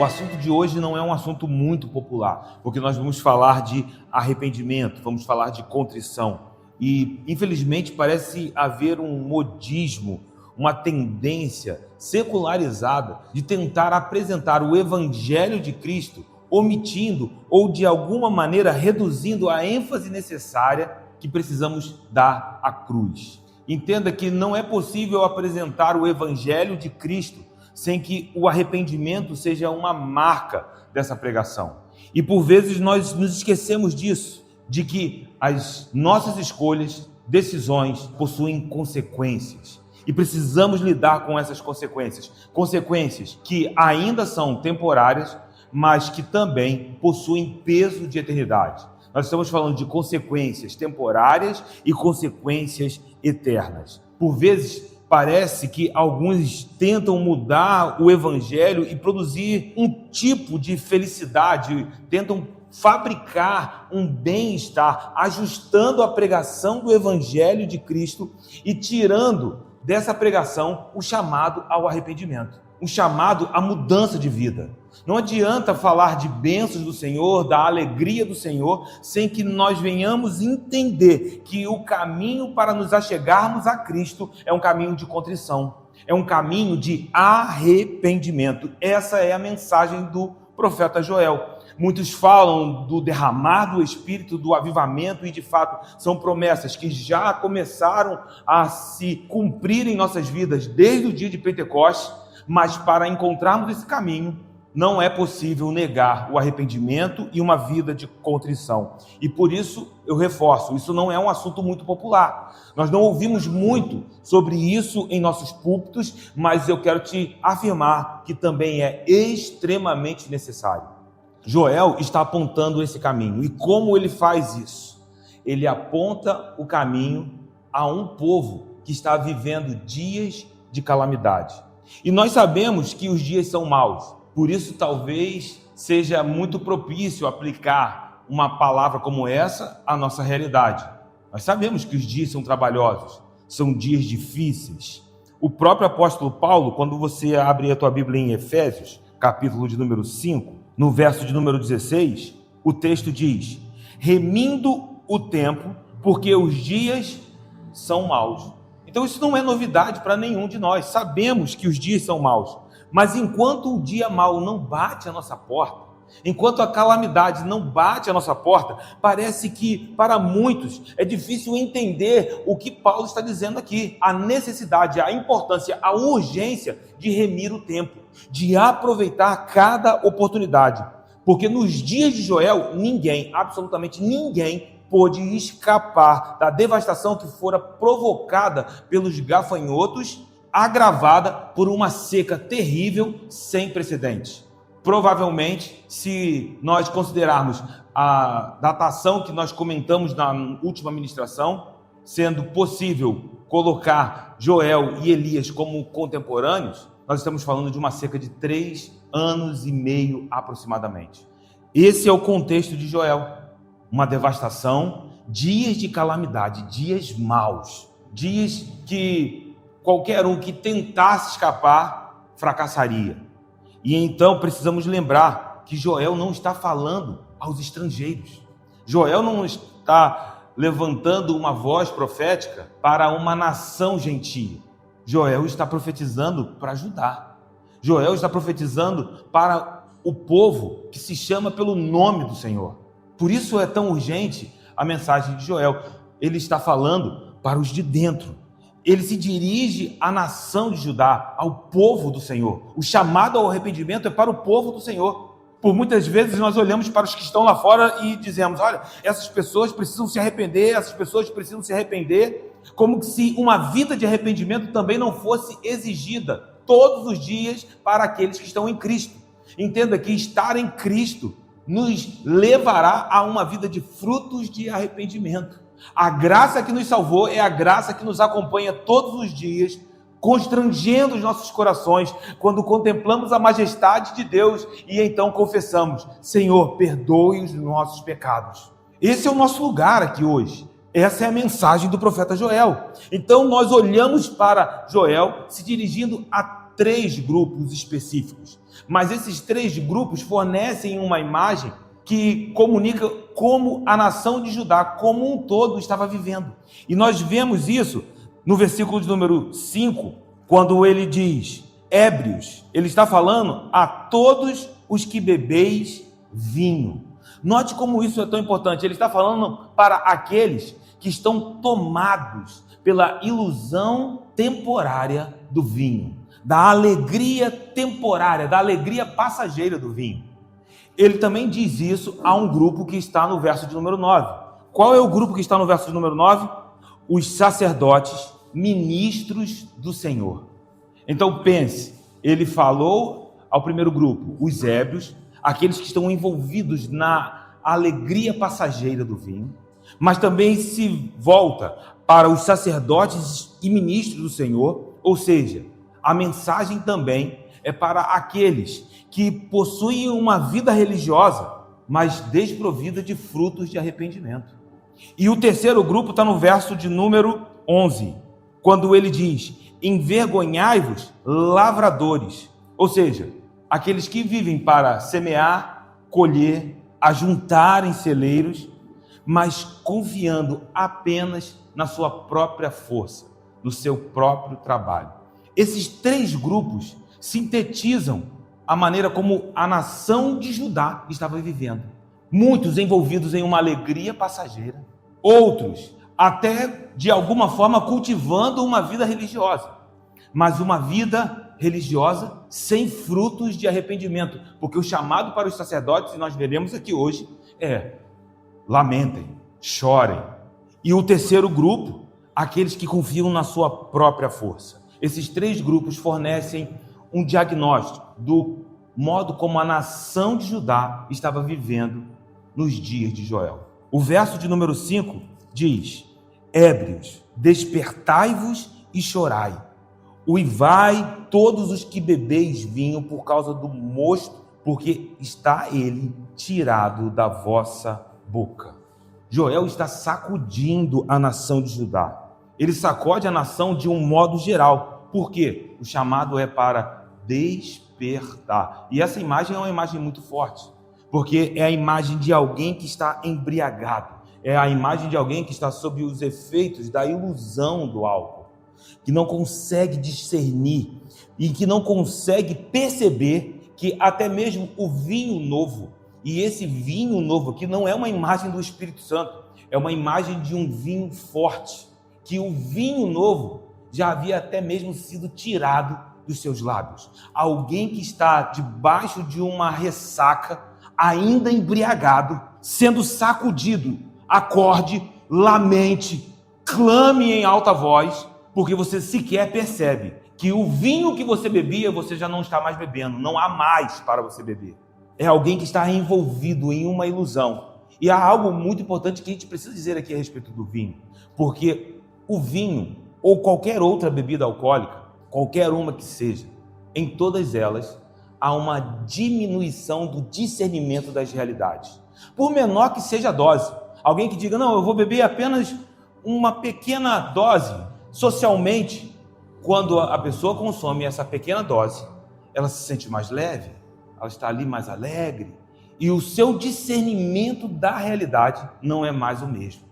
O assunto de hoje não é um assunto muito popular, porque nós vamos falar de arrependimento, vamos falar de contrição. E, infelizmente, parece haver um modismo, uma tendência secularizada de tentar apresentar o Evangelho de Cristo, omitindo ou, de alguma maneira, reduzindo a ênfase necessária que precisamos dar à cruz. Entenda que não é possível apresentar o Evangelho de Cristo sem que o arrependimento seja uma marca dessa pregação. E por vezes nós nos esquecemos disso, de que as nossas escolhas, decisões possuem consequências. E precisamos lidar com essas consequências. Consequências que ainda são temporárias, mas que também possuem peso de eternidade. Nós estamos falando de consequências temporárias e consequências eternas. Por vezes, parece que alguns tentam mudar o Evangelho e produzir um tipo de felicidade, tentam fabricar um bem-estar, ajustando a pregação do Evangelho de Cristo e tirando dessa pregação o chamado ao arrependimento, um chamado à mudança de vida. Não adianta falar de bênçãos do Senhor, da alegria do Senhor, sem que nós venhamos entender que o caminho para nos achegarmos a Cristo é um caminho de contrição, é um caminho de arrependimento. Essa é a mensagem do profeta Joel. Muitos falam do derramar do Espírito, do avivamento, e de fato são promessas que já começaram a se cumprir em nossas vidas desde o dia de Pentecostes, mas para encontrarmos esse caminho, não é possível negar o arrependimento e uma vida de contrição. E por isso eu reforço, isso não é um assunto muito popular. Nós não ouvimos muito sobre isso em nossos púlpitos, mas eu quero te afirmar que também é extremamente necessário. Joel está apontando esse caminho. E como ele faz isso? Ele aponta o caminho a um povo que está vivendo dias de calamidade. E nós sabemos que os dias são maus. Por isso, talvez seja muito propício aplicar uma palavra como essa à nossa realidade. Nós sabemos que os dias são trabalhosos, são dias difíceis. O próprio apóstolo Paulo, quando você abre a tua Bíblia em Efésios, capítulo de número 5, no verso de número 16, o texto diz: remindo o tempo, porque os dias são maus. Então isso não é novidade para nenhum de nós. Sabemos que os dias são maus. Mas enquanto o dia mau não bate à nossa porta, enquanto a calamidade não bate à nossa porta, parece que para muitos é difícil entender o que Paulo está dizendo aqui. A necessidade, a importância, a urgência de remir o tempo, de aproveitar cada oportunidade. Porque nos dias de Joel, ninguém, absolutamente ninguém, pôde escapar da devastação que fora provocada pelos gafanhotos, agravada por uma seca terrível sem precedentes. Provavelmente, se nós considerarmos a datação que nós comentamos na última ministração, sendo possível colocar Joel e Elias como contemporâneos, nós estamos falando de uma seca de 3 anos e meio aproximadamente. Esse é o contexto de Joel. Uma devastação, dias de calamidade, dias maus, dias que qualquer um que tentasse escapar fracassaria. E então precisamos lembrar que Joel não está falando aos estrangeiros. Joel não está levantando uma voz profética para uma nação gentia. Joel está profetizando para Judá. Joel está profetizando para o povo que se chama pelo nome do Senhor. Por isso é tão urgente a mensagem de Joel. Ele está falando para os de dentro. Ele se dirige à nação de Judá, ao povo do Senhor. O chamado ao arrependimento é para o povo do Senhor. Por muitas vezes nós olhamos para os que estão lá fora e dizemos: olha, essas pessoas precisam se arrepender, essas pessoas precisam se arrepender, como se uma vida de arrependimento também não fosse exigida todos os dias para aqueles que estão em Cristo. Entenda que estar em Cristo nos levará a uma vida de frutos de arrependimento. A graça que nos salvou é a graça que nos acompanha todos os dias, constrangendo os nossos corações quando contemplamos a majestade de Deus e então confessamos: Senhor, perdoe os nossos pecados. Esse é o nosso lugar aqui hoje. Essa é a mensagem do profeta Joel. Então nós olhamos para Joel se dirigindo a 3 grupos específicos. Mas esses três grupos fornecem uma imagem que comunica como a nação de Judá, como um todo, estava vivendo. E nós vemos isso no versículo de número 5, quando ele diz, ébrios, ele está falando a todos os que bebeis vinho. Note como isso é tão importante, ele está falando para aqueles que estão tomados pela ilusão temporária do vinho, da alegria temporária, da alegria passageira do vinho. Ele também diz isso a um grupo que está no verso de número 9. Qual é o grupo que está no verso de número 9? Os sacerdotes, ministros do Senhor. Então pense, ele falou ao primeiro grupo, os ébrios, aqueles que estão envolvidos na alegria passageira do vinho, mas também se volta para os sacerdotes e ministros do Senhor, ou seja, a mensagem também é para aqueles que possuem uma vida religiosa, mas desprovida de frutos de arrependimento. E o terceiro grupo está no verso de número 11, quando ele diz, envergonhai-vos, lavradores, ou seja, aqueles que vivem para semear, colher, ajuntar em celeiros, mas confiando apenas na sua própria força, no seu próprio trabalho. Esses três grupos sintetizam a maneira como a nação de Judá estava vivendo. Muitos envolvidos em uma alegria passageira, outros até de alguma forma cultivando uma vida religiosa, mas uma vida religiosa sem frutos de arrependimento, porque o chamado para os sacerdotes, e nós veremos aqui hoje, é lamentem, chorem. E o terceiro grupo, aqueles que confiam na sua própria força. Esses três grupos fornecem um diagnóstico do modo como a nação de Judá estava vivendo nos dias de Joel. O verso de número 5 diz, ébrios, despertai-vos e chorai, uivai todos os que bebeis vinho por causa do mosto, porque está ele tirado da vossa boca. Joel está sacudindo a nação de Judá. Ele sacode a nação de um modo geral. Por quê? O chamado é para despertar. E essa imagem é uma imagem muito forte, porque é a imagem de alguém que está embriagado. É a imagem de alguém que está sob os efeitos da ilusão do álcool, que não consegue discernir e que não consegue perceber que até mesmo o vinho novo, e esse vinho novo aqui não é uma imagem do Espírito Santo, é uma imagem de um vinho forte, que o vinho novo já havia até mesmo sido tirado dos seus lábios. Alguém que está debaixo de uma ressaca, ainda embriagado, sendo sacudido, acorde, lamente, clame em alta voz, porque você sequer percebe que o vinho que você bebia, você já não está mais bebendo, não há mais para você beber. É alguém que está envolvido em uma ilusão. E há algo muito importante que a gente precisa dizer aqui a respeito do vinho, porque o vinho, ou qualquer outra bebida alcoólica, qualquer uma que seja, em todas elas, há uma diminuição do discernimento das realidades. Por menor que seja a dose. Alguém que diga, não, eu vou beber apenas uma pequena dose, socialmente, quando a pessoa consome essa pequena dose, ela se sente mais leve, ela está ali mais alegre, e o seu discernimento da realidade não é mais o mesmo.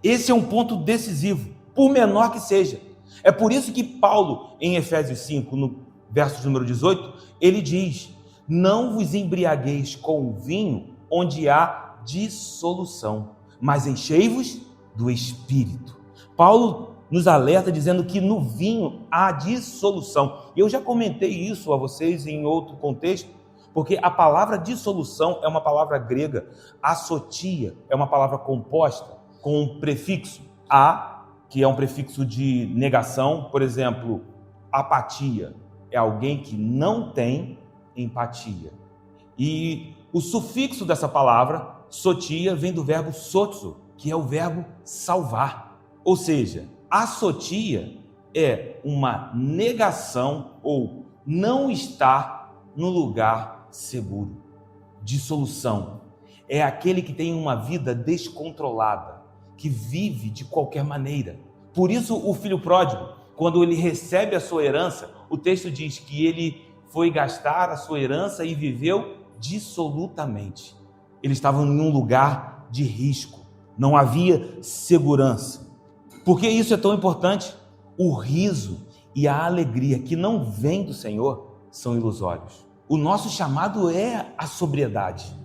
Esse é um ponto decisivo, por menor que seja. É por isso que Paulo, em Efésios 5, no verso número 18, ele diz, não vos embriagueis com o vinho onde há dissolução, mas enchei-vos do Espírito. Paulo nos alerta dizendo que no vinho há dissolução. Eu já comentei isso a vocês em outro contexto, porque a palavra dissolução é uma palavra grega, assotia, é uma palavra composta com um prefixo a, que é um prefixo de negação. Por exemplo, apatia é alguém que não tem empatia. E o sufixo dessa palavra, sotia, vem do verbo sotso, que é o verbo salvar. Ou seja, assotia é uma negação ou não estar no lugar seguro. Dissolução é aquele que tem uma vida descontrolada, que vive de qualquer maneira. Por isso o filho pródigo, quando ele recebe a sua herança, o texto diz que ele foi gastar a sua herança e viveu dissolutamente. Eles estavam em um lugar de risco, não havia segurança. Por que isso é tão importante? O riso e a alegria que não vem do Senhor são ilusórios. O nosso chamado é a sobriedade,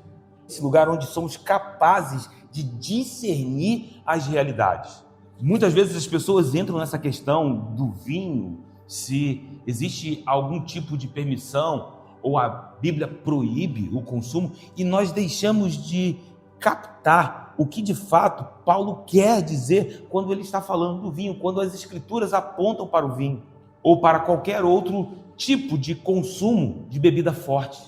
esse lugar onde somos capazes de discernir as realidades. Muitas vezes as pessoas entram nessa questão do vinho, se existe algum tipo de permissão ou a Bíblia proíbe o consumo, e nós deixamos de captar o que de fato Paulo quer dizer quando ele está falando do vinho, quando as Escrituras apontam para o vinho ou para qualquer outro tipo de consumo de bebida forte.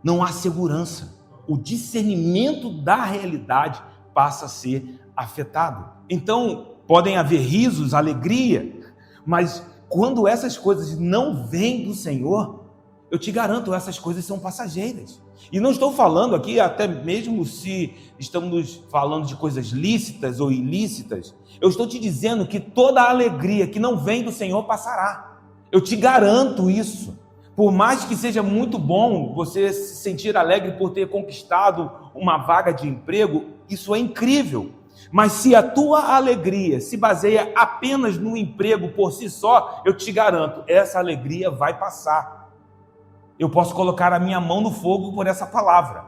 Não há segurança. O discernimento da realidade passa a ser afetado. Então, podem haver risos, alegria, mas quando essas coisas não vêm do Senhor, eu te garanto, essas coisas são passageiras. E não estou falando aqui, até mesmo se estamos falando de coisas lícitas ou ilícitas, eu estou te dizendo que toda a alegria que não vem do Senhor passará. Eu te garanto isso. Por mais que seja muito bom você se sentir alegre por ter conquistado uma vaga de emprego, isso é incrível. Mas se a tua alegria se baseia apenas no emprego por si só, eu te garanto, essa alegria vai passar. Eu posso colocar a minha mão no fogo por essa palavra,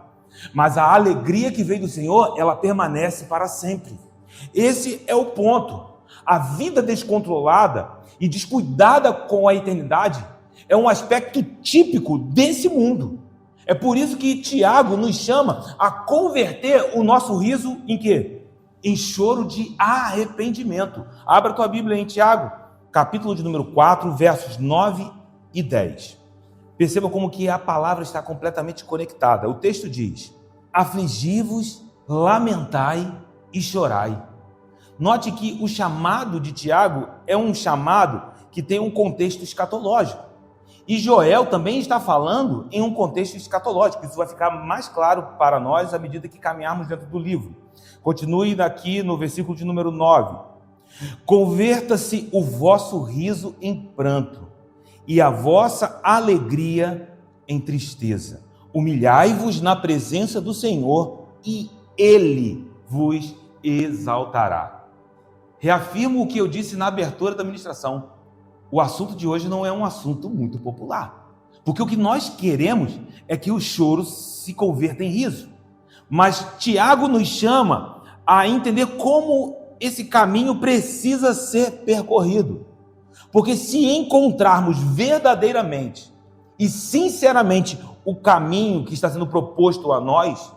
mas a alegria que vem do Senhor, ela permanece para sempre. Esse é o ponto. A vida descontrolada e descuidada com a eternidade é um aspecto típico desse mundo. É por isso que Tiago nos chama a converter o nosso riso em quê? Em choro de arrependimento. Abra tua Bíblia em Tiago, capítulo de número 4, versos 9 e 10. Perceba como que a palavra está completamente conectada. O texto diz: afligi-vos, lamentai e chorai. Note que o chamado de Tiago é um chamado que tem um contexto escatológico. E Joel também está falando em um contexto escatológico. Isso vai ficar mais claro para nós à medida que caminharmos dentro do livro. Continue daqui no versículo de número 9. Converta-se o vosso riso em pranto e a vossa alegria em tristeza. Humilhai-vos na presença do Senhor e Ele vos exaltará. Reafirmo o que eu disse na abertura da ministração. O assunto de hoje não é um assunto muito popular, porque o que nós queremos é que o choro se converta em riso. Mas Tiago nos chama a entender como esse caminho precisa ser percorrido. Porque se encontrarmos verdadeiramente e sinceramente o caminho que está sendo proposto a nós,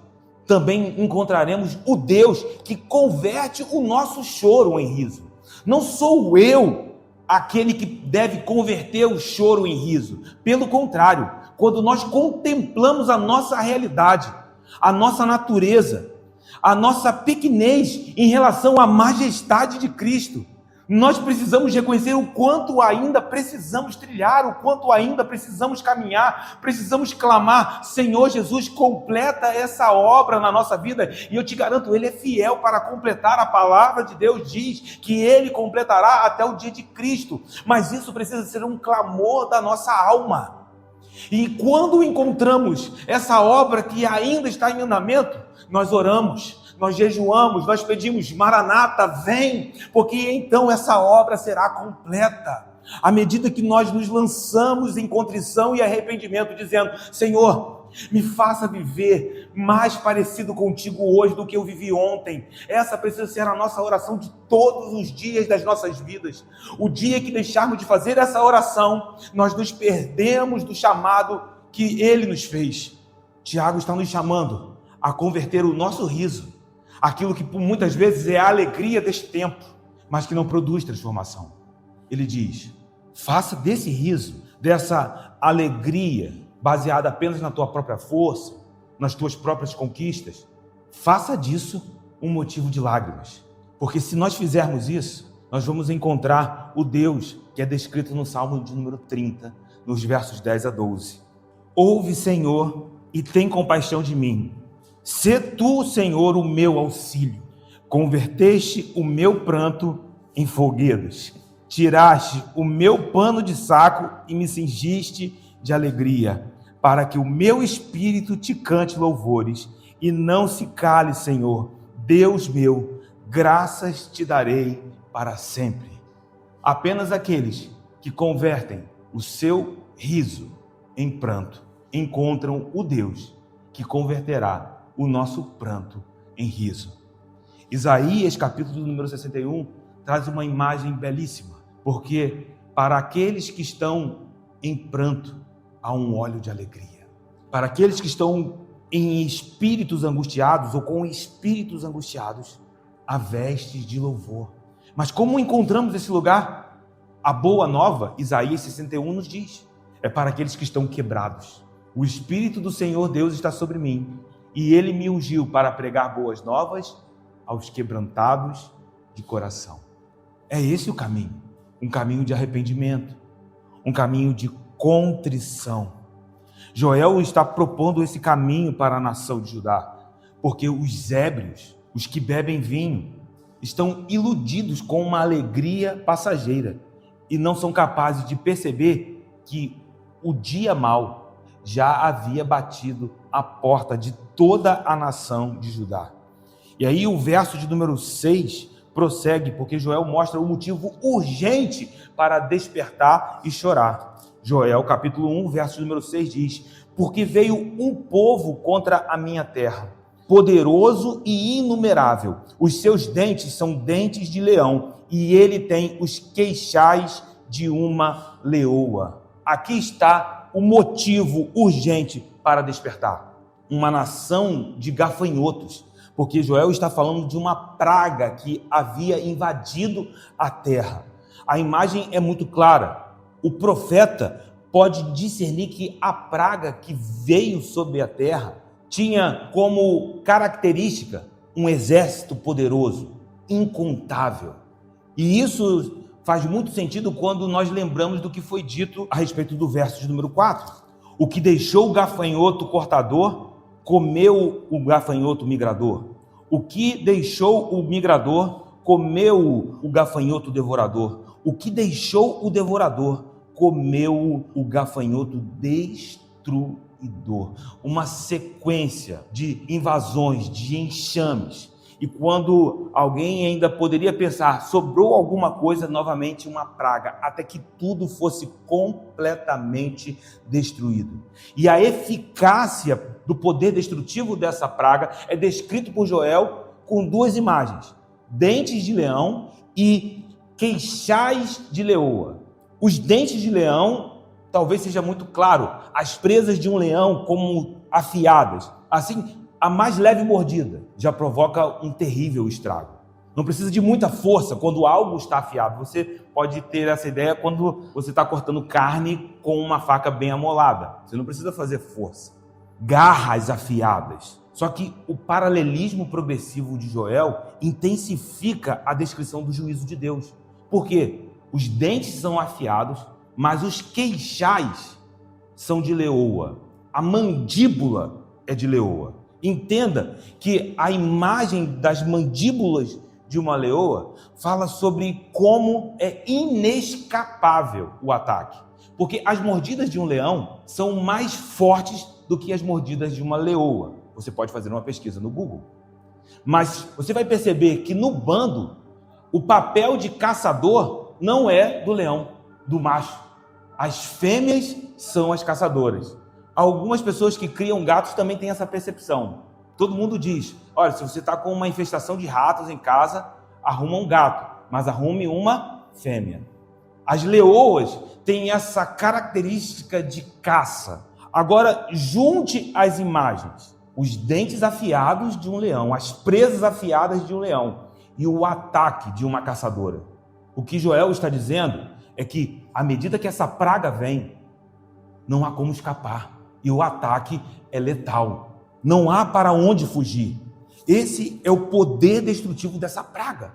também encontraremos o Deus que converte o nosso choro em riso. Não sou eu aquele que deve converter o choro em riso. Pelo contrário, quando nós contemplamos a nossa realidade, a nossa natureza, a nossa pequenez em relação à majestade de Cristo, nós precisamos reconhecer o quanto ainda precisamos trilhar, o quanto ainda precisamos caminhar, precisamos clamar: Senhor Jesus, completa essa obra na nossa vida. E eu te garanto, Ele é fiel para completar. A palavra de Deus diz que Ele completará até o dia de Cristo, mas isso precisa ser um clamor da nossa alma. E quando encontramos essa obra que ainda está em andamento, nós oramos, nós jejuamos, nós pedimos: Maranata, vem, porque então essa obra será completa. À medida que nós nos lançamos em contrição e arrependimento, dizendo: Senhor, me faça viver mais parecido contigo hoje do que eu vivi ontem. Essa precisa ser a nossa oração de todos os dias das nossas vidas. O dia que deixarmos de fazer essa oração, nós nos perdemos do chamado que Ele nos fez. Tiago está nos chamando a converter o nosso riso, aquilo que por muitas vezes é a alegria deste tempo, mas que não produz transformação. Ele diz: faça desse riso, dessa alegria baseada apenas na tua própria força, nas tuas próprias conquistas, faça disso um motivo de lágrimas. Porque se nós fizermos isso, nós vamos encontrar o Deus que é descrito no Salmo de número 30, nos versos 10 a 12. Ouve, Senhor, e tem compaixão de mim. Sê tu, Senhor, o meu auxílio. Converteste o meu pranto em folguedos. Tiraste o meu pano de saco e me cingiste de alegria, para que o meu espírito te cante louvores e não se cale, Senhor, Deus meu, graças te darei para sempre. Apenas aqueles que convertem o seu riso em pranto encontram o Deus que converterá o nosso pranto em riso. Isaías, capítulo número 61, traz uma imagem belíssima, porque para aqueles que estão em pranto, há um óleo de alegria. Para aqueles que estão em espíritos angustiados ou com espíritos angustiados, há vestes de louvor. Mas como encontramos esse lugar? A boa nova, Isaías 61 nos diz, é para aqueles que estão quebrados. O Espírito do Senhor Deus está sobre mim, e Ele me ungiu para pregar boas novas aos quebrantados de coração. É esse o caminho, um caminho de arrependimento, um caminho de contrição. Joel está propondo esse caminho para a nação de Judá, porque os ébrios, os que bebem vinho, estão iludidos com uma alegria passageira e não são capazes de perceber que o dia mau já havia batido a porta de toda a nação de Judá. E aí o verso de número 6 prossegue, porque Joel mostra o motivo urgente para despertar e chorar. Joel, capítulo 1, verso número 6 diz: porque veio um povo contra a minha terra, poderoso e inumerável. Os seus dentes são dentes de leão, e ele tem os queixais de uma leoa. Aqui está o motivo urgente para despertar. Uma nação de gafanhotos, porque Joel está falando de uma praga que havia invadido a terra. A imagem é muito clara. O profeta pode discernir que a praga que veio sobre a terra tinha como característica um exército poderoso, incontável. E isso faz muito sentido quando nós lembramos do que foi dito a respeito do verso de número 4. O que deixou o gafanhoto cortador, comeu o gafanhoto migrador. O que deixou o migrador, comeu o gafanhoto devorador. O que deixou o devorador, comeu o gafanhoto destruidor. Uma sequência de invasões, de enxames. E quando alguém ainda poderia pensar, sobrou alguma coisa, novamente uma praga, até que tudo fosse completamente destruído. E a eficácia do poder destrutivo dessa praga é descrito por Joel com duas imagens: dentes de leão e queixais de leoa. Os dentes de leão, talvez seja muito claro, as presas de um leão como afiadas. Assim, a mais leve mordida já provoca um terrível estrago. Não precisa de muita força quando algo está afiado. Você pode ter essa ideia quando você está cortando carne com uma faca bem amolada. Você não precisa fazer força. Garras afiadas. Só que o paralelismo progressivo de Joel intensifica a descrição do juízo de Deus. Por quê? Os dentes são afiados, mas os queixais são de leoa. A mandíbula é de leoa. Entenda que a imagem das mandíbulas de uma leoa fala sobre como é inescapável o ataque. Porque as mordidas de um leão são mais fortes do que as mordidas de uma leoa. Você pode fazer uma pesquisa no Google. Mas você vai perceber que no bando, o papel de caçador não é do leão, do macho. As fêmeas são as caçadoras. Algumas pessoas que criam gatos também têm essa percepção. Todo mundo diz, olha, se você está com uma infestação de ratos em casa, arruma um gato, mas arrume uma fêmea. As leoas têm essa característica de caça. Agora, junte as imagens, os dentes afiados de um leão, as presas afiadas de um leão e o ataque de uma caçadora. O que Joel está dizendo é que, à medida que essa praga vem, não há como escapar. E o ataque é letal. Não há para onde fugir. Esse é o poder destrutivo dessa praga.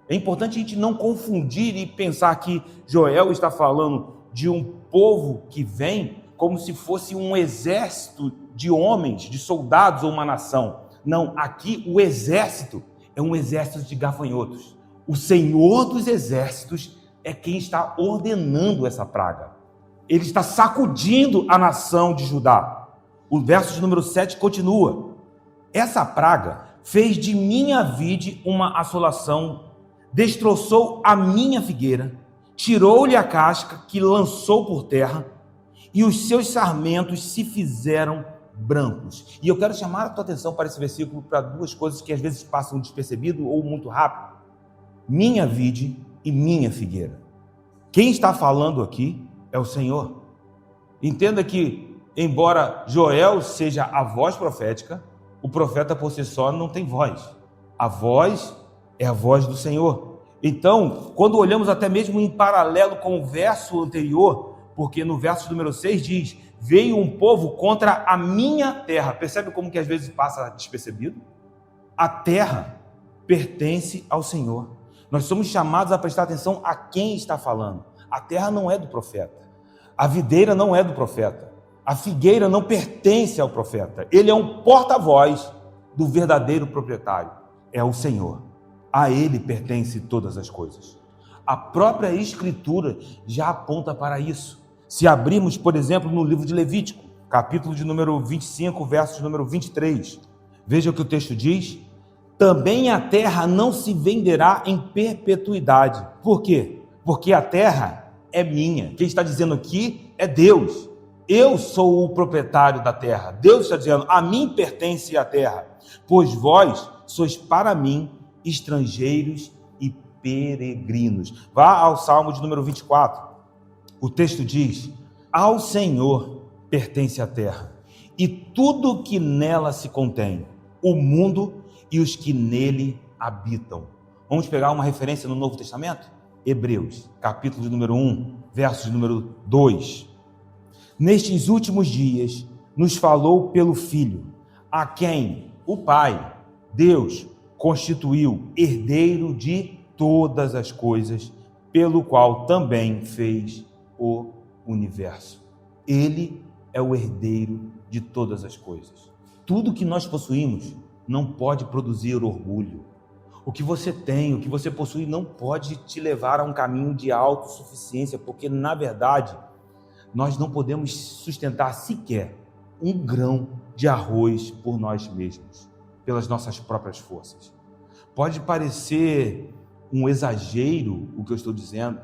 É importante a gente não confundir e pensar que Joel está falando de um povo que vem como se fosse um exército de homens, de soldados ou uma nação. Não, aqui o exército é um exército de gafanhotos. O Senhor dos exércitos é quem está ordenando essa praga. ele está sacudindo a nação de Judá. O verso de número 7 continua: essa praga fez de minha vide uma assolação, destroçou a minha figueira, tirou-lhe a casca que lançou por terra, e os seus sarmentos se fizeram brancos. E eu quero chamar a tua atenção para esse versículo, para duas coisas que às vezes passam despercebido ou muito rápido: minha vide e minha figueira. Quem está falando aqui é o Senhor. Entenda que, embora Joel seja a voz profética, o profeta por si só não tem voz. A voz é a voz do Senhor. Então, quando olhamos até mesmo em paralelo com o verso anterior, porque no verso número 6 diz: veio um povo contra a minha terra. Percebe como que às vezes passa despercebido? A terra pertence ao Senhor. Nós somos chamados a prestar atenção a quem está falando. A terra não é do profeta. A videira não é do profeta. A figueira não pertence ao profeta. Ele é um porta-voz do verdadeiro proprietário. É o Senhor. A ele pertence todas as coisas. A própria Escritura já aponta para isso. Se abrirmos, por exemplo, no livro de Levítico, capítulo de número 25, verso de número 23, veja o que o texto diz: também a terra não se venderá em perpetuidade. Por quê? Porque a terra é minha. Quem está dizendo aqui é Deus. Eu sou o proprietário da terra. Deus está dizendo: a mim pertence a terra, pois vós sois para mim estrangeiros e peregrinos. Vá ao Salmo de número 24. O texto diz: ao Senhor pertence a terra e tudo que nela se contém, o mundo e os que nele habitam. Vamos pegar uma referência no Novo Testamento? Hebreus, capítulo de número 1, verso de número 2. Nestes últimos dias nos falou pelo Filho, a quem o Pai, Deus, constituiu herdeiro de todas as coisas, pelo qual também fez o universo. Ele é o herdeiro de todas as coisas. Tudo que nós possuímos não pode produzir orgulho. O que você tem, o que você possui, não pode te levar a um caminho de autossuficiência, porque, na verdade, nós não podemos sustentar sequer um grão de arroz por nós mesmos, pelas nossas próprias forças. Pode parecer um exagero o que eu estou dizendo,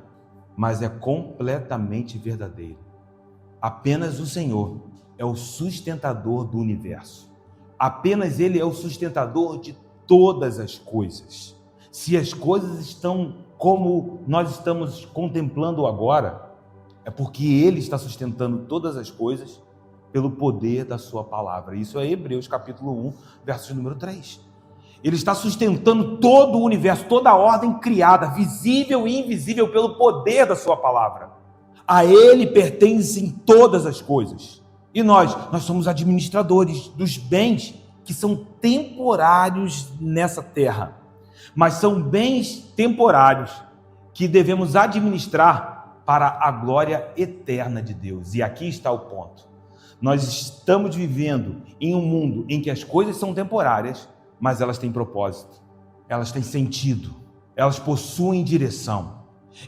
mas é completamente verdadeiro. Apenas o Senhor é o sustentador do universo. Apenas Ele é o sustentador de todas as coisas. Se as coisas estão como nós estamos contemplando agora, é porque Ele está sustentando todas as coisas pelo poder da sua palavra. Isso é Hebreus capítulo 1, verso número 3. Ele está sustentando todo o universo, toda a ordem criada, visível e invisível, pelo poder da sua palavra. A Ele pertencem todas as coisas. E nós somos administradores dos bens que são temporários nessa terra. Mas são bens temporários que devemos administrar para a glória eterna de Deus. E aqui está o ponto. Nós estamos vivendo em um mundo em que as coisas são temporárias, mas elas têm propósito, elas têm sentido, elas possuem direção.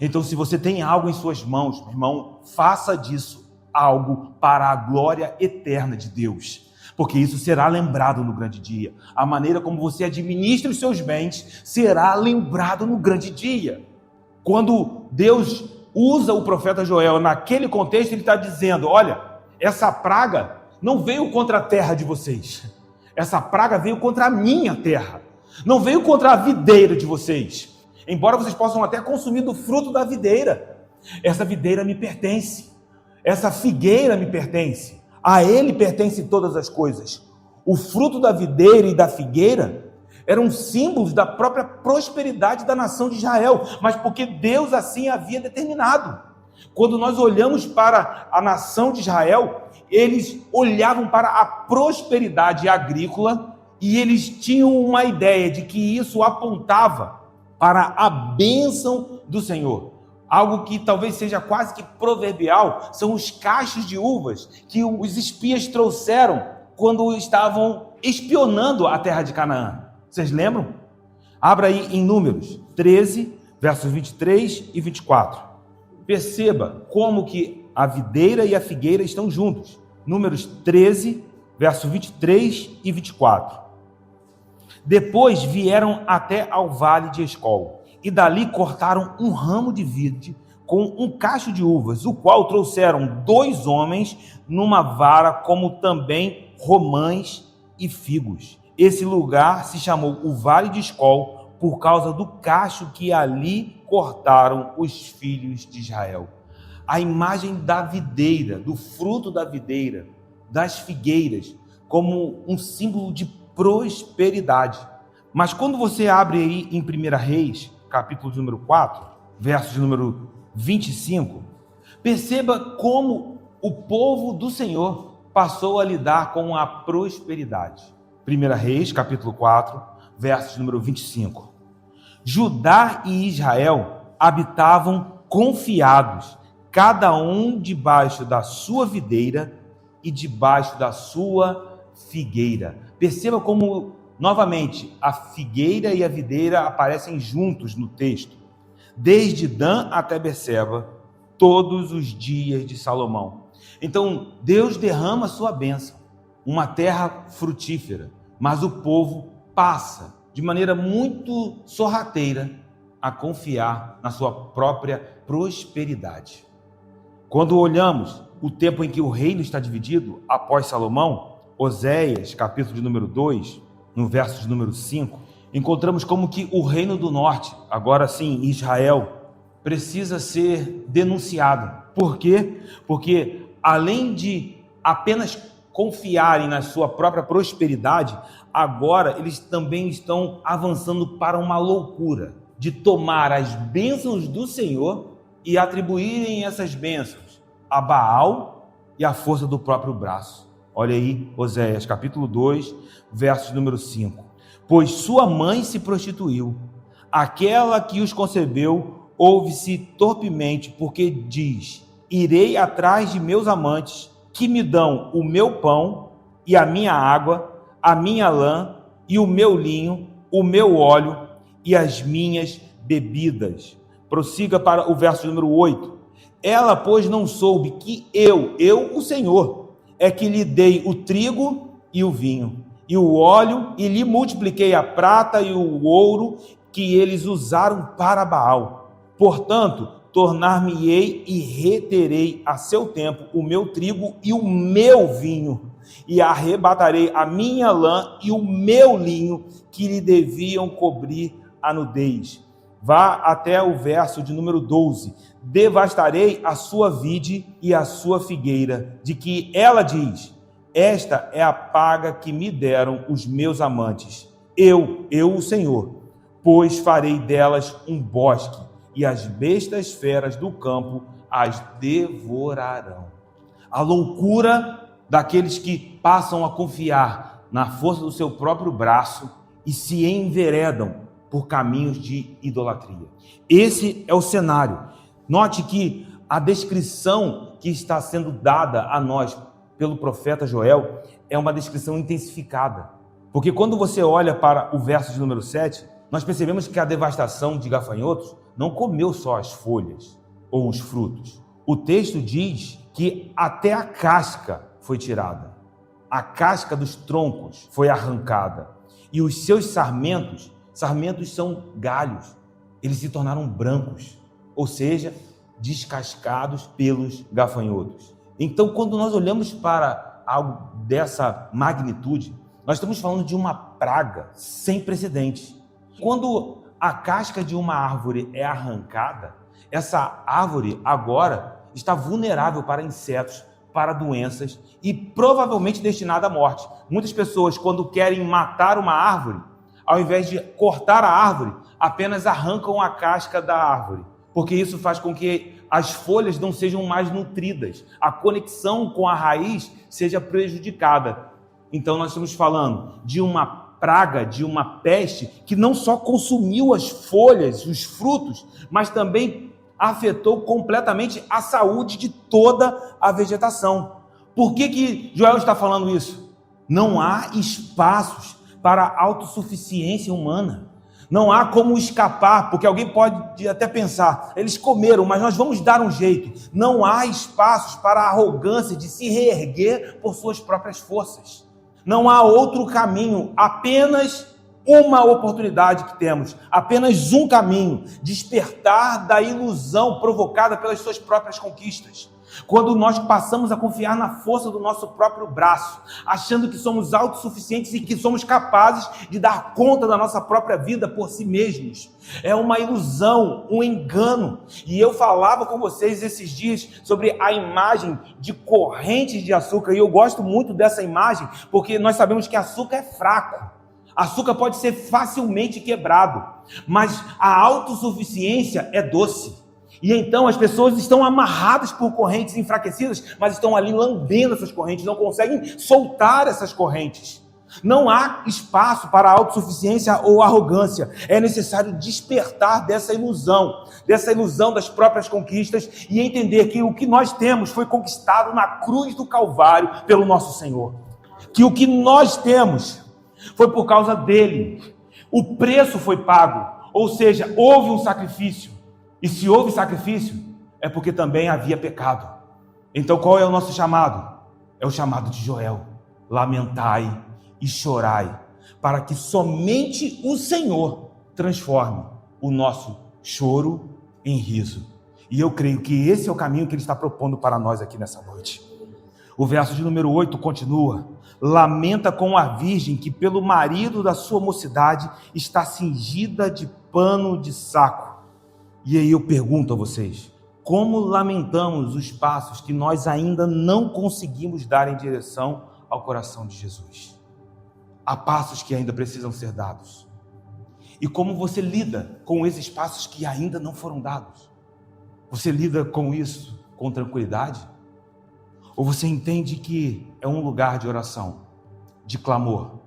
Então, se você tem algo em suas mãos, meu irmão, faça disso algo para a glória eterna de Deus, porque isso será lembrado no grande dia. A maneira como você administra os seus bens será lembrado no grande dia. Quando Deus usa o profeta Joel naquele contexto, ele está dizendo: olha, essa praga não veio contra a terra de vocês. Essa praga veio contra a minha terra. Não veio contra a videira de vocês. Embora vocês possam até consumir do fruto da videira. Essa videira me pertence. Essa figueira me pertence. A Ele pertencem todas as coisas. O fruto da videira e da figueira eram símbolos da própria prosperidade da nação de Israel, mas porque Deus assim havia determinado. Quando nós olhamos para a nação de Israel, eles olhavam para a prosperidade agrícola e eles tinham uma ideia de que isso apontava para a bênção do Senhor. Algo que talvez seja quase que proverbial, são os cachos de uvas que os espias trouxeram quando estavam espionando a terra de Canaã. Vocês lembram? Abra aí em Números 13, versos 23 e 24. Perceba como que a videira e a figueira estão juntos. Números 13, verso 23 e 24. Depois vieram até ao vale de Escol, e dali cortaram um ramo de vide com um cacho de uvas, o qual trouxeram 2 homens numa vara, como também romães e figos. Esse lugar se chamou o Vale de Escol, por causa do cacho que ali cortaram os filhos de Israel. A imagem da videira, do fruto da videira, das figueiras, como um símbolo de prosperidade. Mas quando você abre aí em 1 Reis, capítulo de número 4, verso de número 25, perceba como o povo do Senhor passou a lidar com a prosperidade. 1 Reis, capítulo 4, verso de número 25. Judá e Israel habitavam confiados, cada um debaixo da sua videira e debaixo da sua figueira. Perceba como, novamente, a figueira e a videira aparecem juntos no texto. Desde Dan até Berseba, todos os dias de Salomão. Então, Deus derrama sua bênção, uma terra frutífera, mas o povo passa de maneira muito sorrateira a confiar na sua própria prosperidade. Quando olhamos o tempo em que o reino está dividido após Salomão, Oséias, capítulo de número 2, no verso de número 5, encontramos como que o reino do norte, agora sim Israel, precisa ser denunciado. Por quê? Porque além de apenas confiarem na sua própria prosperidade, agora eles também estão avançando para uma loucura de tomar as bênçãos do Senhor e atribuírem essas bênçãos a Baal e à força do próprio braço. Olha aí, Oséias, capítulo 2, verso número 5. Pois sua mãe se prostituiu, aquela que os concebeu ouve-se torpemente, porque diz: irei atrás de meus amantes, que me dão o meu pão e a minha água, a minha lã e o meu linho, o meu óleo e as minhas bebidas. Prossiga para o verso número 8. Ela, pois, não soube que eu, o Senhor, é que lhe dei o trigo e o vinho, e o óleo, e lhe multipliquei a prata e o ouro que eles usaram para Baal. Portanto, tornar-me-ei e reterei a seu tempo o meu trigo e o meu vinho, e arrebatarei a minha lã e o meu linho, que lhe deviam cobrir a nudez. Vá até o verso de número 12. Devastarei a sua vide e a sua figueira, de que ela diz: esta é a paga que me deram os meus amantes. Eu, o Senhor, pois farei delas um bosque, e as bestas feras do campo as devorarão. A loucura daqueles que passam a confiar na força do seu próprio braço e se enveredam por caminhos de idolatria. Esse é o cenário. Note que a descrição que está sendo dada a nós pelo profeta Joel é uma descrição intensificada. Porque quando você olha para o verso de número 7, nós percebemos que a devastação de gafanhotos não comeu só as folhas ou os frutos. O texto diz que até a casca foi tirada. A casca dos troncos foi arrancada. E os seus sarmentos são galhos. Eles se tornaram brancos, ou seja, descascados pelos gafanhotos. Então, quando nós olhamos para algo dessa magnitude, nós estamos falando de uma praga sem precedentes. Quando a casca de uma árvore é arrancada, essa árvore agora está vulnerável para insetos, para doenças e provavelmente destinada à morte. Muitas pessoas, quando querem matar uma árvore, ao invés de cortar a árvore, apenas arrancam a casca da árvore, porque isso faz com que as folhas não sejam mais nutridas, a conexão com a raiz seja prejudicada. Então nós estamos falando de uma praga, de uma peste que não só consumiu as folhas, os frutos, mas também afetou completamente a saúde de toda a vegetação. Por que Joel está falando isso? Não há espaços para a autossuficiência humana. Não há como escapar, porque alguém pode até pensar, eles comeram, mas nós vamos dar um jeito. Não há espaços para a arrogância de se reerguer por suas próprias forças. Não há outro caminho, apenas uma oportunidade que temos, apenas um caminho: despertar da ilusão provocada pelas suas próprias conquistas. Quando nós passamos a confiar na força do nosso próprio braço, achando que somos autossuficientes e que somos capazes de dar conta da nossa própria vida por si mesmos. É uma ilusão, um engano. E eu falava com vocês esses dias sobre a imagem de correntes de açúcar, e eu gosto muito dessa imagem, porque nós sabemos que açúcar é fraco. Açúcar pode ser facilmente quebrado, mas a autossuficiência é doce. E então as pessoas estão amarradas por correntes enfraquecidas, mas estão ali lambendo essas correntes, não conseguem soltar essas correntes. Não há espaço para a autossuficiência ou arrogância. É necessário despertar dessa ilusão das próprias conquistas e entender que o que nós temos foi conquistado na cruz do Calvário pelo nosso Senhor. Que o que nós temos foi por causa dele. O preço foi pago, ou seja, houve um sacrifício. E se houve sacrifício, é porque também havia pecado. Então qual é o nosso chamado? É o chamado de Joel: lamentai e chorai, para que somente o Senhor transforme o nosso choro em riso. E eu creio que esse é o caminho que ele está propondo para nós aqui nessa noite. O verso de número 8 continua: lamenta com a virgem que pelo marido da sua mocidade está cingida de pano de saco. E aí eu pergunto a vocês, como lamentamos os passos que nós ainda não conseguimos dar em direção ao coração de Jesus? Há passos que ainda precisam ser dados. E como você lida com esses passos que ainda não foram dados? Você lida com isso com tranquilidade? Ou você entende que é um lugar de oração, de clamor?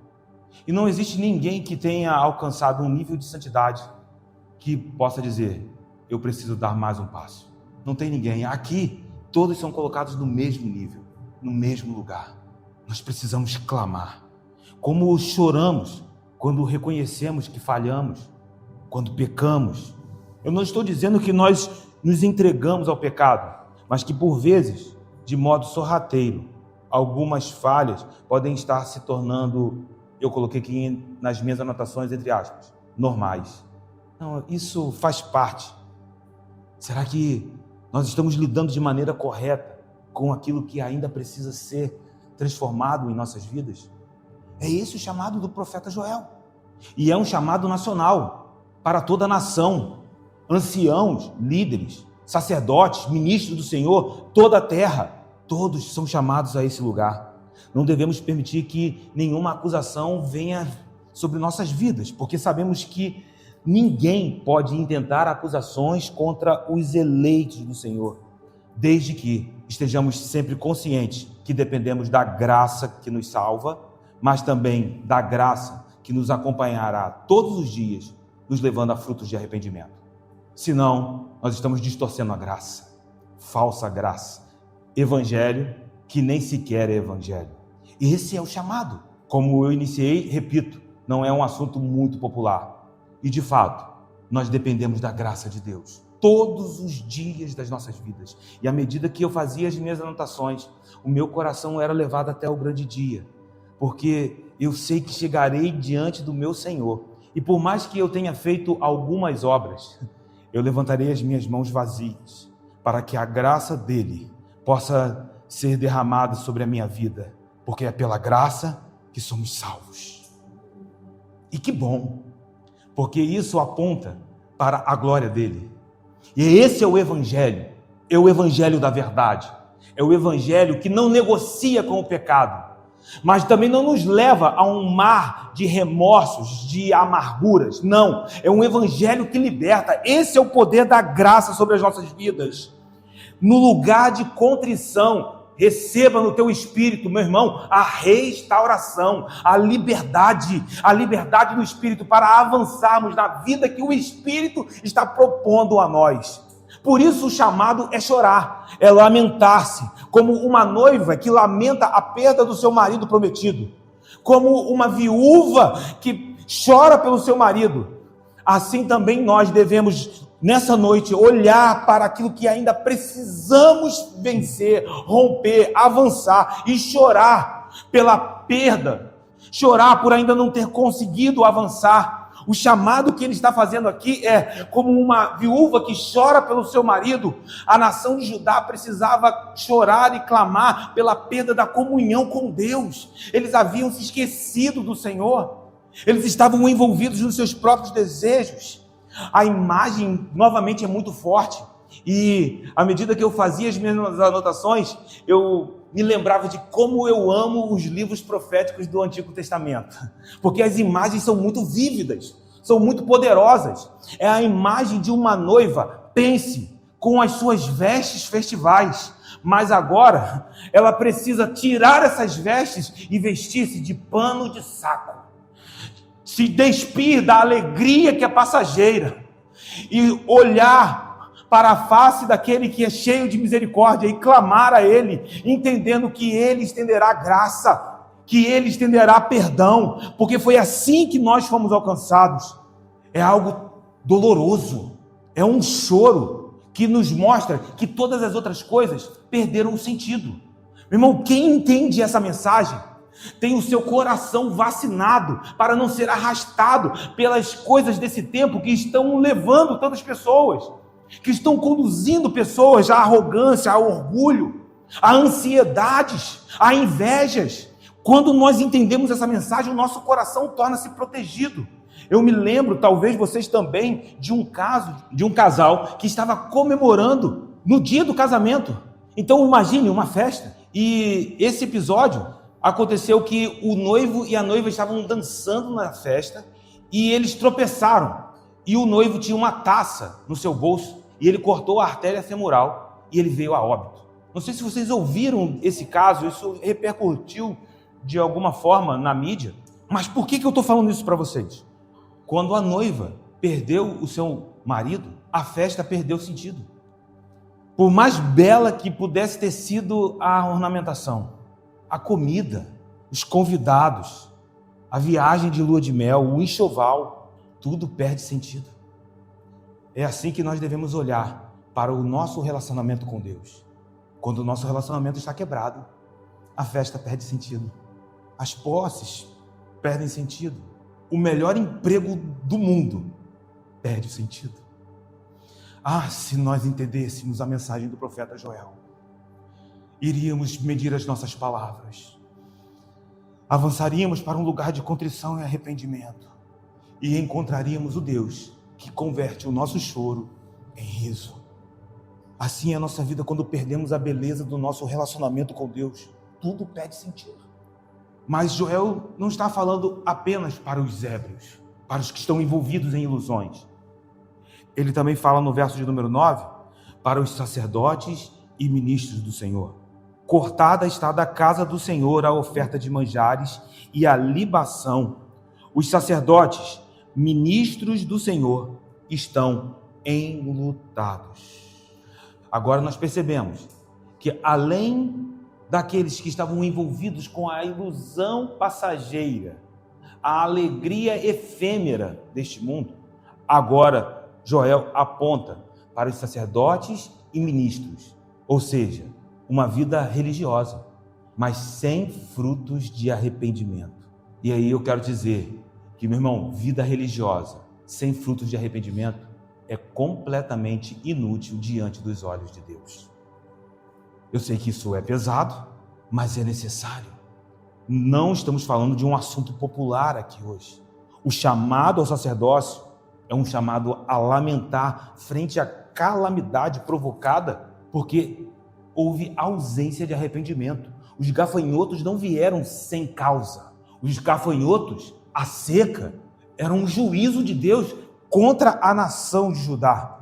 E não existe ninguém que tenha alcançado um nível de santidade que possa dizer: eu preciso dar mais um passo. Não tem ninguém. Aqui, todos são colocados no mesmo nível, no mesmo lugar. Nós precisamos clamar. Como choramos quando reconhecemos que falhamos, quando pecamos. Eu não estou dizendo que nós nos entregamos ao pecado, mas que por vezes, de modo sorrateiro, algumas falhas podem estar se tornando, eu coloquei aqui nas minhas anotações, entre aspas, normais. Não, isso faz parte. Será que nós estamos lidando de maneira correta com aquilo que ainda precisa ser transformado em nossas vidas? É esse o chamado do profeta Joel. E é um chamado nacional, para toda a nação. Anciãos, líderes, sacerdotes, ministros do Senhor, toda a terra, todos são chamados a esse lugar. Não devemos permitir que nenhuma acusação venha sobre nossas vidas, porque sabemos que ninguém pode intentar acusações contra os eleitos do Senhor, desde que estejamos sempre conscientes que dependemos da graça que nos salva, mas também da graça que nos acompanhará todos os dias, nos levando a frutos de arrependimento. Senão, nós estamos distorcendo a graça, falsa graça, evangelho que nem sequer é evangelho. Esse é o chamado. Como eu iniciei, repito, não é um assunto muito popular. E de fato, nós dependemos da graça de Deus todos os dias das nossas vidas. E à medida que eu fazia as minhas anotações, o meu coração era levado até o grande dia, porque eu sei que chegarei diante do meu Senhor. E por mais que eu tenha feito algumas obras, eu levantarei as minhas mãos vazias, para que a graça dele possa ser derramada sobre a minha vida, porque é pela graça que somos salvos. E que bom, porque isso aponta para a glória dele. E esse é o evangelho da verdade, é o evangelho que não negocia com o pecado, mas também não nos leva a um mar de remorsos, de amarguras. Não, é um evangelho que liberta. Esse é o poder da graça sobre as nossas vidas. No lugar de contrição, receba no teu espírito, meu irmão, a restauração, a liberdade do espírito para avançarmos na vida que o Espírito está propondo a nós. Por isso o chamado é chorar, é lamentar-se, como uma noiva que lamenta a perda do seu marido prometido, como uma viúva que chora pelo seu marido. assim também nós devemos, nessa noite, olhar para aquilo que ainda precisamos vencer, romper, avançar e chorar pela perda, chorar por ainda não ter conseguido avançar. O chamado que ele está fazendo aqui é como uma viúva que chora pelo seu marido. A nação de Judá precisava chorar e clamar pela perda da comunhão com Deus. Eles haviam se esquecido do Senhor. Eles estavam envolvidos nos seus próprios desejos. A imagem, novamente, é muito forte. E à medida que eu fazia as minhas anotações, eu me lembrava de como eu amo os livros proféticos do Antigo Testamento, porque as imagens são muito vívidas, são muito poderosas. É a imagem de uma noiva, pense, com as suas vestes festivais, mas agora ela precisa tirar essas vestes e vestir-se de pano de saco, se despir da alegria que é passageira e olhar para a face daquele que é cheio de misericórdia e clamar a Ele, entendendo que Ele estenderá graça, que Ele estenderá perdão, porque foi assim que nós fomos alcançados. É algo doloroso, é um choro que nos mostra que todas as outras coisas perderam o sentido. Meu irmão, quem entende essa mensagem tem o seu coração vacinado para não ser arrastado pelas coisas desse tempo que estão levando tantas pessoas, que estão conduzindo pessoas à arrogância, ao orgulho, a ansiedades, a invejas. Quando nós entendemos essa mensagem, o nosso coração torna-se protegido. Eu me lembro, talvez vocês também, de um casal que estava comemorando no dia do casamento. Então imagine uma festa. E esse episódio aconteceu que o noivo e a noiva estavam dançando na festa e eles tropeçaram. E o noivo tinha uma taça no seu bolso e ele cortou a artéria femoral e ele veio a óbito. Não sei se vocês ouviram esse caso, isso repercutiu de alguma forma na mídia. Mas por que eu estou falando isso para vocês? Quando a noiva perdeu o seu marido, a festa perdeu sentido. Por mais bela que pudesse ter sido a ornamentação, a comida, os convidados, a viagem de lua de mel, o enxoval, tudo perde sentido. É assim que nós devemos olhar para o nosso relacionamento com Deus. Quando o nosso relacionamento está quebrado, a festa perde sentido. As posses perdem sentido. O melhor emprego do mundo perde o sentido. Ah, se nós entendêssemos a mensagem do profeta Joel, iríamos medir as nossas palavras, avançaríamos para um lugar de contrição e arrependimento e encontraríamos o Deus que converte o nosso choro em riso. Assim é a nossa vida quando perdemos a beleza do nosso relacionamento com Deus. Tudo perde sentido. Mas Joel não está falando apenas para os ébrios, para os que estão envolvidos em ilusões. Ele também fala no verso de número 9, para os sacerdotes e ministros do Senhor. Cortada está da casa do Senhor a oferta de manjares e a libação. Os sacerdotes, ministros do Senhor, estão enlutados. Agora nós percebemos que além daqueles que estavam envolvidos com a ilusão passageira, a alegria efêmera deste mundo, agora Joel aponta para os sacerdotes e ministros, ou seja, uma vida religiosa, mas sem frutos de arrependimento. E aí eu quero dizer que, meu irmão, vida religiosa sem frutos de arrependimento é completamente inútil diante dos olhos de Deus. Eu sei que isso é pesado, mas é necessário. Não estamos falando de um assunto popular aqui hoje. O chamado ao sacerdócio é um chamado a lamentar frente à calamidade provocada, porque houve ausência de arrependimento. Os gafanhotos não vieram sem causa. Os gafanhotos, a seca, era um juízo de Deus contra a nação de Judá.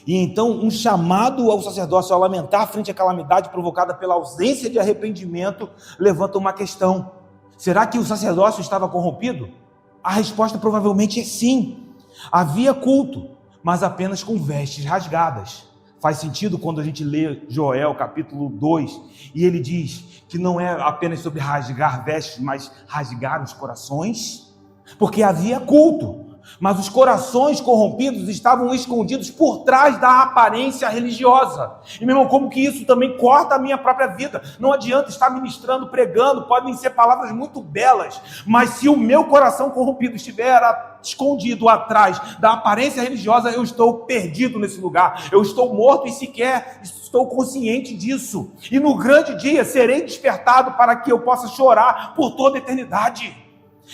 E então um chamado ao sacerdócio a lamentar frente à calamidade provocada pela ausência de arrependimento levanta uma questão. Será que o sacerdócio estava corrompido? A resposta provavelmente é sim. Havia culto, mas apenas com vestes rasgadas. Faz sentido quando a gente lê Joel capítulo 2 e ele diz que não é apenas sobre rasgar vestes, mas rasgar os corações? Porque havia culto, mas os corações corrompidos estavam escondidos por trás da aparência religiosa. E, meu irmão, como que isso também corta a minha própria vida? Não adianta estar ministrando, pregando, podem ser palavras muito belas, mas se o meu coração corrompido estiver escondido atrás da aparência religiosa, eu estou perdido nesse lugar, eu estou morto e sequer estou consciente disso. E no grande dia serei despertado para que eu possa chorar por toda a eternidade.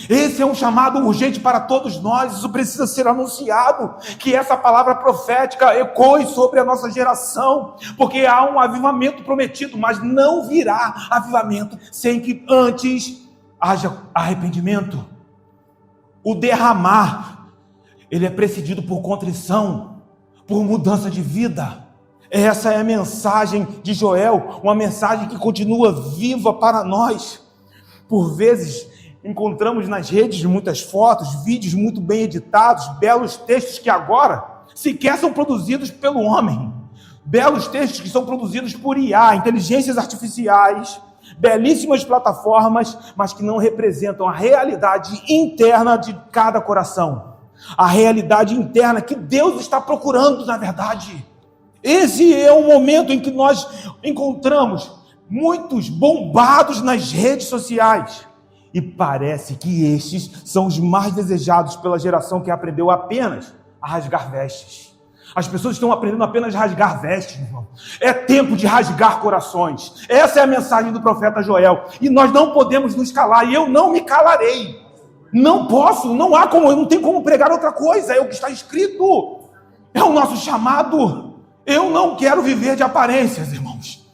Esse é um chamado urgente para todos nós, isso precisa ser anunciado, que essa palavra profética ecoe sobre a nossa geração, porque há um avivamento prometido, mas não virá avivamento sem que antes haja arrependimento. O derramar, ele é precedido por contrição, por mudança de vida. Essa é a mensagem de Joel, uma mensagem que continua viva para nós. Por vezes encontramos nas redes muitas fotos, vídeos muito bem editados, belos textos que agora sequer são produzidos pelo homem. Belos textos que são produzidos por IA, inteligências artificiais, belíssimas plataformas, mas que não representam a realidade interna de cada coração. A realidade interna que Deus está procurando, na verdade. Esse é o momento em que nós encontramos muitos bombados nas redes sociais. E parece que estes são os mais desejados pela geração que aprendeu apenas a rasgar vestes. As pessoas estão aprendendo apenas a rasgar vestes, meu irmão. É tempo de rasgar corações. Essa é a mensagem do profeta Joel. E nós não podemos nos calar, e eu não me calarei. Não posso, não há como, eu não tenho como pregar outra coisa. É o que está escrito. É o nosso chamado. Eu não quero viver de aparências, irmãos.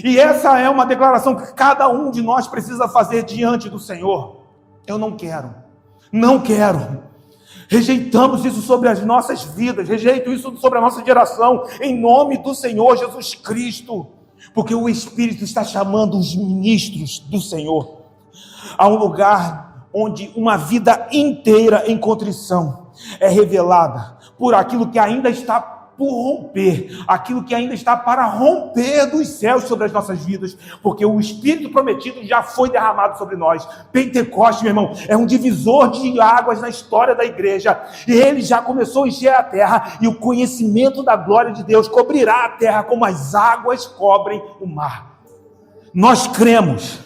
E essa é uma declaração que cada um de nós precisa fazer diante do Senhor. Eu não quero. Não quero. Rejeitamos isso sobre as nossas vidas. Rejeito isso sobre a nossa geração. Em nome do Senhor Jesus Cristo. Porque o Espírito está chamando os ministros do Senhor a um lugar onde uma vida inteira em contrição é revelada por aquilo que ainda está por romper, aquilo que ainda está para romper dos céus sobre as nossas vidas, porque o Espírito prometido já foi derramado sobre nós. Pentecostes, meu irmão, é um divisor de águas na história da igreja, e ele já começou a encher a terra, e o conhecimento da glória de Deus cobrirá a terra como as águas cobrem o mar. Nós cremos.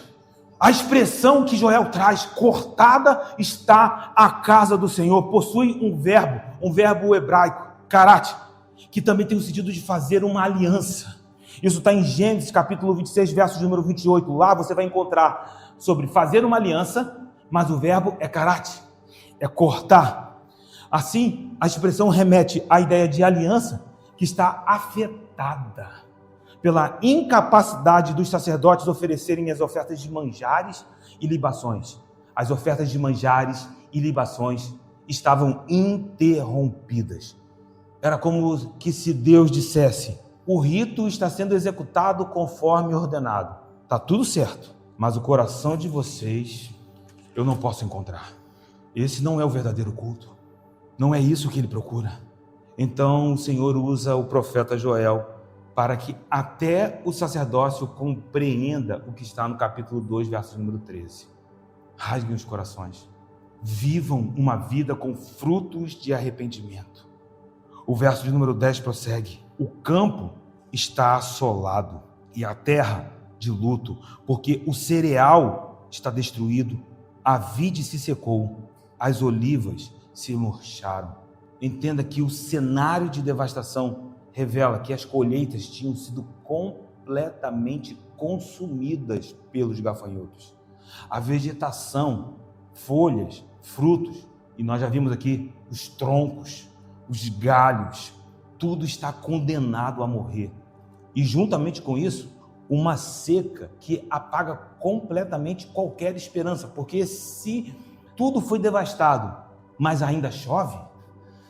A expressão que Joel traz, cortada está a casa do Senhor, possui um verbo hebraico, karat, que também tem o sentido de fazer uma aliança. Isso está em Gênesis capítulo 26, verso número 28. Lá você vai encontrar sobre fazer uma aliança, mas o verbo é karat, é cortar. Assim, a expressão remete à ideia de aliança que está afetada pela incapacidade dos sacerdotes oferecerem as ofertas de manjares e libações. As ofertas de manjares e libações estavam interrompidas. Era como que se Deus dissesse: o rito está sendo executado conforme ordenado. Está tudo certo, mas o coração de vocês eu não posso encontrar. Esse não é o verdadeiro culto. Não é isso que ele procura. Então o Senhor usa o profeta Joel para que até o sacerdócio compreenda o que está no capítulo 2, verso número 13. Rasguem os corações. Vivam uma vida com frutos de arrependimento. O verso de número 10 prossegue: o campo está assolado e a terra de luto, porque o cereal está destruído, a vide se secou, as olivas se murcharam. Entenda que o cenário de devastação revela que as colheitas tinham sido completamente consumidas pelos gafanhotos. A vegetação, folhas, frutos, e nós já vimos aqui os troncos, os galhos, tudo está condenado a morrer. E juntamente com isso, uma seca que apaga completamente qualquer esperança, porque se tudo foi devastado, mas ainda chove,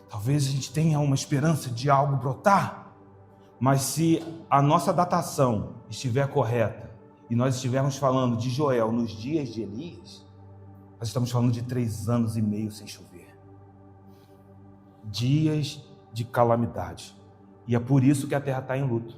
talvez a gente tenha uma esperança de algo brotar. Mas se a nossa datação estiver correta, e nós estivermos falando de Joel nos dias de Elias, nós estamos falando de 3 anos e meio sem chover. Dias de calamidade. E é por isso que a terra está em luto.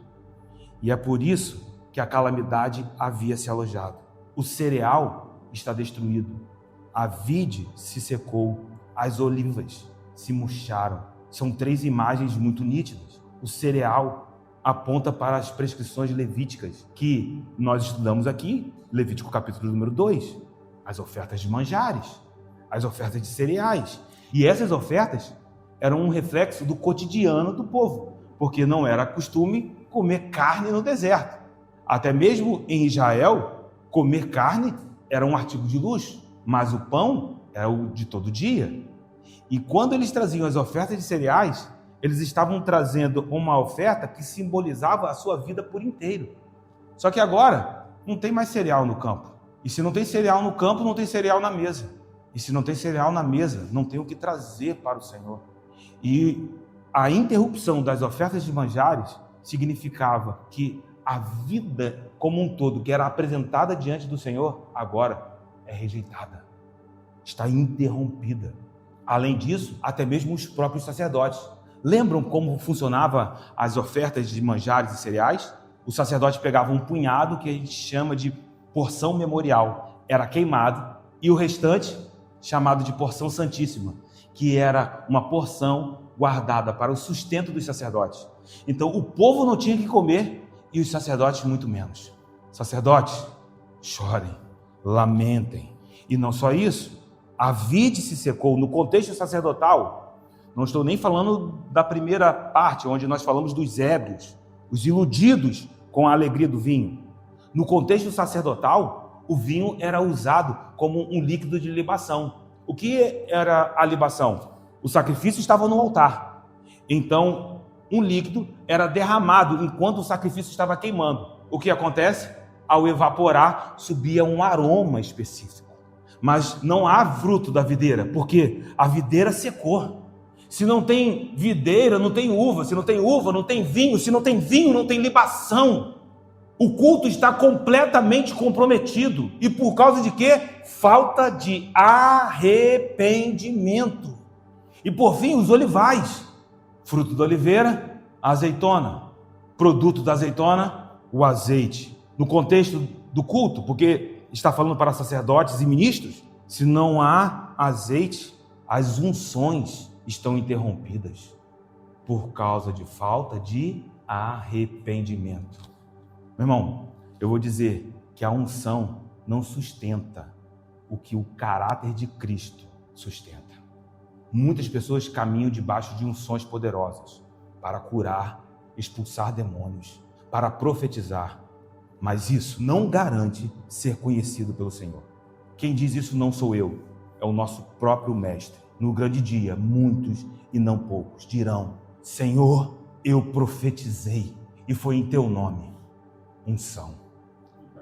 E é por isso que a calamidade havia se alojado. O cereal está destruído. A vide se secou. As olivas se murcharam. São 3 imagens muito nítidas. O cereal aponta para as prescrições levíticas, que nós estudamos aqui, Levítico capítulo número 2, as ofertas de manjares, as ofertas de cereais. E essas ofertas eram um reflexo do cotidiano do povo, porque não era costume comer carne no deserto. Até mesmo em Israel, comer carne era um artigo de luxo, mas o pão era o de todo dia. E quando eles traziam as ofertas de cereais, eles estavam trazendo uma oferta que simbolizava a sua vida por inteiro. Só que agora, não tem mais cereal no campo. E se não tem cereal no campo, não tem cereal na mesa. E se não tem cereal na mesa, não tem o que trazer para o Senhor. E a interrupção das ofertas de manjares significava que a vida como um todo, que era apresentada diante do Senhor, agora é rejeitada. Está interrompida. Além disso, até mesmo os próprios sacerdotes. Lembram como funcionava as ofertas de manjares e cereais? O sacerdote pegava um punhado que a gente chama de porção memorial, era queimado, e o restante chamado de porção santíssima, que era uma porção guardada para o sustento dos sacerdotes. Então o povo não tinha que comer e os sacerdotes muito menos. Sacerdotes, chorem, lamentem. E não só isso, a vide se secou. No contexto sacerdotal, não estou nem falando da primeira parte, onde nós falamos dos ébrios, os iludidos com a alegria do vinho. No contexto sacerdotal, o vinho era usado como um líquido de libação. O que era a libação? O sacrifício estava no altar. Então, um líquido era derramado enquanto o sacrifício estava queimando. O que acontece? Ao evaporar, subia um aroma específico. Mas não há fruto da videira, porque a videira secou. Se não tem videira, não tem uva. Se não tem uva, não tem vinho. Se não tem vinho, não tem libação. O culto está completamente comprometido. E por causa de quê? Falta de arrependimento. E por fim, os olivais. Fruto da oliveira, a azeitona. Produto da azeitona, o azeite. No contexto do culto, porque está falando para sacerdotes e ministros, se não há azeite, as unções estão interrompidas por causa de falta de arrependimento. Meu irmão, eu vou dizer que a unção não sustenta o que o caráter de Cristo sustenta. Muitas pessoas caminham debaixo de unções poderosas para curar, expulsar demônios, para profetizar, mas isso não garante ser conhecido pelo Senhor. Quem diz isso não sou eu, é o nosso próprio mestre. No grande dia, muitos e não poucos dirão: Senhor, eu profetizei e foi em teu nome. Unção,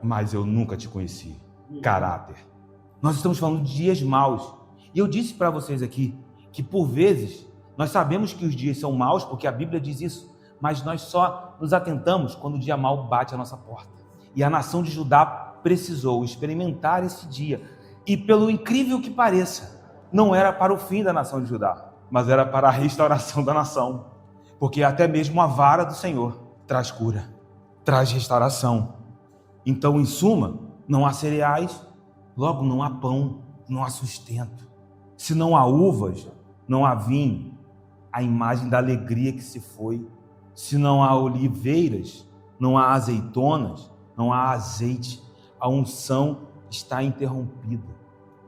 mas eu nunca te conheci. Caráter. Nós estamos falando de dias maus. E eu disse para vocês aqui que por vezes nós sabemos que os dias são maus, porque a Bíblia diz isso, mas nós só nos atentamos quando o dia mau bate à nossa porta. E a nação de Judá precisou experimentar esse dia. E pelo incrível que pareça, não era para o fim da nação de Judá, mas era para a restauração da nação. Porque até mesmo a vara do Senhor traz cura, traz restauração. Então, em suma, não há cereais, logo não há pão, não há sustento. Se não há uvas, não há vinho, a imagem da alegria que se foi. Se não há oliveiras, não há azeitonas, não há azeite, a unção está interrompida.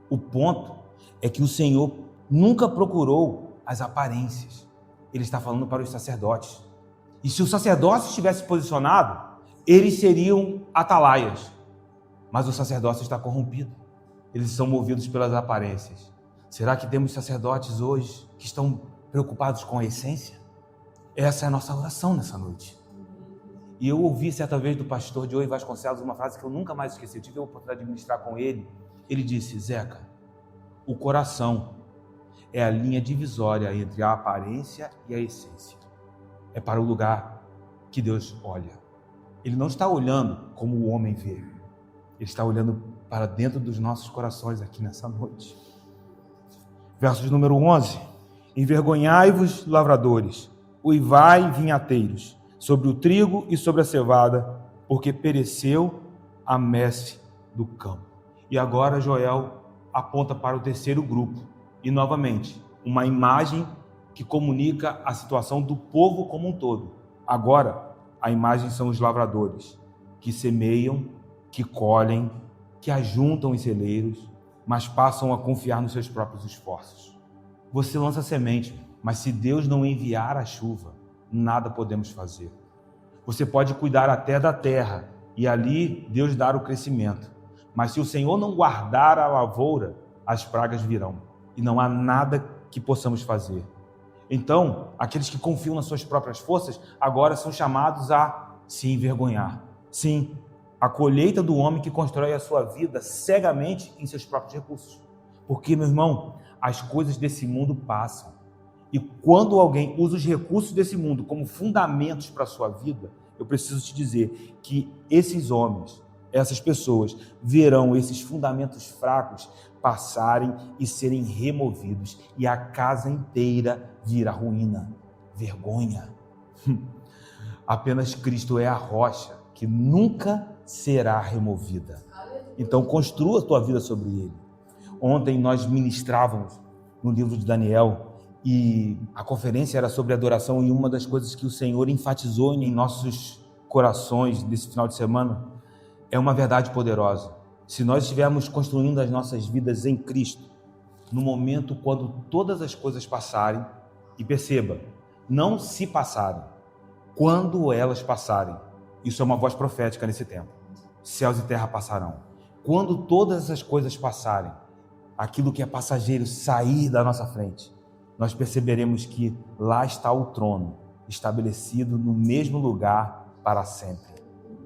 O ponto é que o Senhor nunca procurou as aparências. Ele está falando para os sacerdotes. E se o sacerdócio estivesse posicionado, eles seriam atalaias. Mas o sacerdócio está corrompido. Eles são movidos pelas aparências. Será que temos sacerdotes hoje que estão preocupados com a essência? Essa é a nossa oração nessa noite. E eu ouvi certa vez do pastor Joey Vasconcelos uma frase que eu nunca mais esqueci. Eu tive a oportunidade de ministrar com ele. Ele disse: Zeca, o coração é a linha divisória entre a aparência e a essência. É para o lugar que Deus olha. Ele não está olhando como o homem vê. Ele está olhando para dentro dos nossos corações aqui nessa noite. Verso de número 11. Envergonhai-vos, lavradores, uivai, vinhateiros, sobre o trigo e sobre a cevada, porque pereceu a messe do campo. E agora Joel aponta para o terceiro grupo. E novamente, uma imagem que comunica a situação do povo como um todo. Agora, a imagem são os lavradores, que semeiam, que colhem, que ajuntam os celeiros, mas passam a confiar nos seus próprios esforços. Você lança semente, mas se Deus não enviar a chuva, nada podemos fazer. Você pode cuidar até da terra, e ali Deus dar o crescimento. Mas se o Senhor não guardar a lavoura, as pragas virão, e não há nada que possamos fazer. Então, aqueles que confiam nas suas próprias forças, agora são chamados a se envergonhar. Sim, a colheita do homem que constrói a sua vida cegamente em seus próprios recursos. Porque, meu irmão, as coisas desse mundo passam. E quando alguém usa os recursos desse mundo como fundamentos para a sua vida, eu preciso te dizer que esses homens, essas pessoas, verão esses fundamentos fracos passarem e serem removidos, e a casa inteira vira ruína, vergonha. Apenas Cristo é a rocha que nunca será removida. Então construa a tua vida sobre ele. Ontem nós ministrávamos no livro de Daniel e a conferência era sobre adoração, e uma das coisas que o Senhor enfatizou em nossos corações nesse final de semana é uma verdade poderosa. Se nós estivermos construindo as nossas vidas em Cristo, no momento quando todas as coisas passarem, e perceba, não se passarem, quando elas passarem, isso é uma voz profética nesse tempo, céus e terra passarão. Quando todas essas coisas passarem, aquilo que é passageiro sair da nossa frente, nós perceberemos que lá está o trono, estabelecido no mesmo lugar para sempre.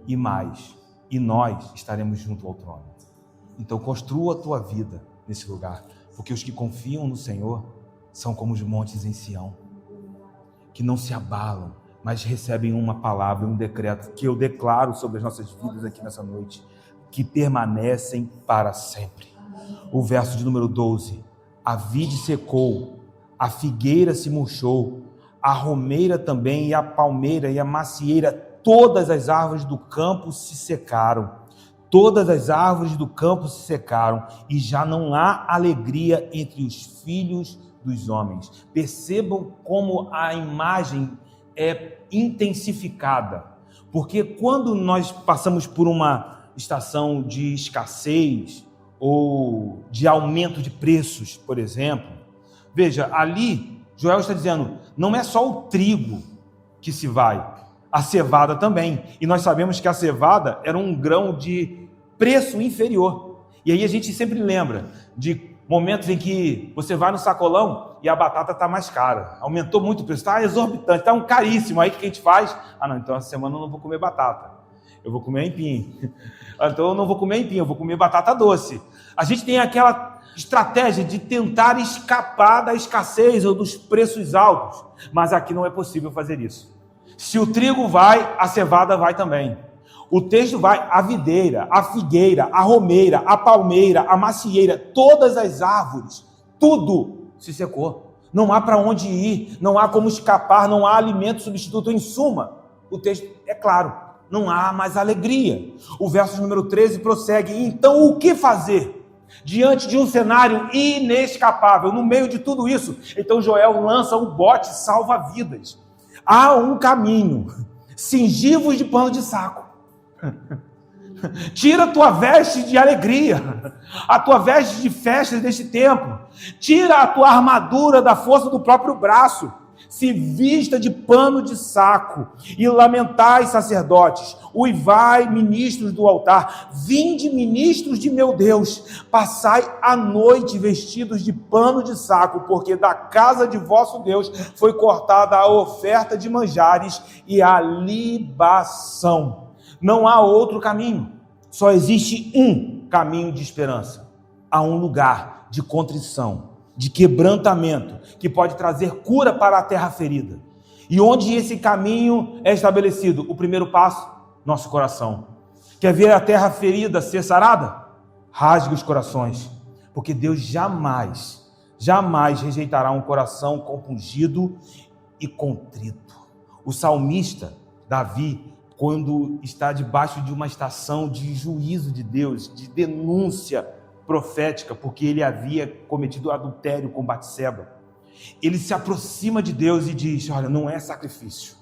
E mais, e nós estaremos junto ao trono. Então construa a tua vida nesse lugar, porque os que confiam no Senhor são como os montes em Sião, que não se abalam, mas recebem uma palavra, um decreto que eu declaro sobre as nossas vidas aqui nessa noite, que permanecem para sempre. O verso de número 12: a vide secou, a figueira se murchou, a romeira também, e a palmeira e a macieira, todas as árvores do campo se secaram. Todas as árvores do campo se secaram, e já não há alegria entre os filhos dos homens. Percebam como a imagem é intensificada, porque quando nós passamos por uma estação de escassez ou de aumento de preços, por exemplo, veja, ali Joel está dizendo, não é só o trigo que se vai, a cevada também. E nós sabemos que a cevada era um grão de preço inferior. E aí a gente sempre lembra de momentos em que você vai no sacolão e a batata está mais cara. Aumentou muito o preço, está exorbitante, está caríssimo. Aí o que a gente faz? Não, então essa semana eu não vou comer batata. Eu vou comer aipim. Então eu não vou comer aipim, eu vou comer batata doce. A gente tem aquela estratégia de tentar escapar da escassez ou dos preços altos. Mas aqui não é possível fazer isso. Se o trigo vai, a cevada vai também. O texto vai, a videira, a figueira, a romeira, a palmeira, a macieira, todas as árvores, tudo se secou. Não há para onde ir, não há como escapar, não há alimento substituto. Em suma, o texto é claro, não há mais alegria. O verso número 13 prossegue, então o que fazer? Diante de um cenário inescapável, no meio de tudo isso, então Joel lança um bote salva-vidas. Há um caminho, cingi-vos de pano de saco. Tira a tua veste de alegria, a tua veste de festas deste tempo, tira a tua armadura da força do próprio braço, se vista de pano de saco, e lamentai, sacerdotes, uivai, ministros do altar, vinde, ministros de meu Deus, passai a noite vestidos de pano de saco, porque da casa de vosso Deus foi cortada a oferta de manjares e a libação. Não há outro caminho, só existe um caminho de esperança. Há um lugar de contrição, de quebrantamento, que pode trazer cura para a terra ferida. E onde esse caminho é estabelecido? O primeiro passo, nosso coração. Quer ver a terra ferida ser sarada? Rasgue os corações, porque Deus jamais rejeitará um coração compungido e contrito. O salmista, Davi, quando está debaixo de uma estação de juízo de Deus, de denúncia profética, porque ele havia cometido adultério com Batseba, ele se aproxima de Deus e diz: olha, não é sacrifício,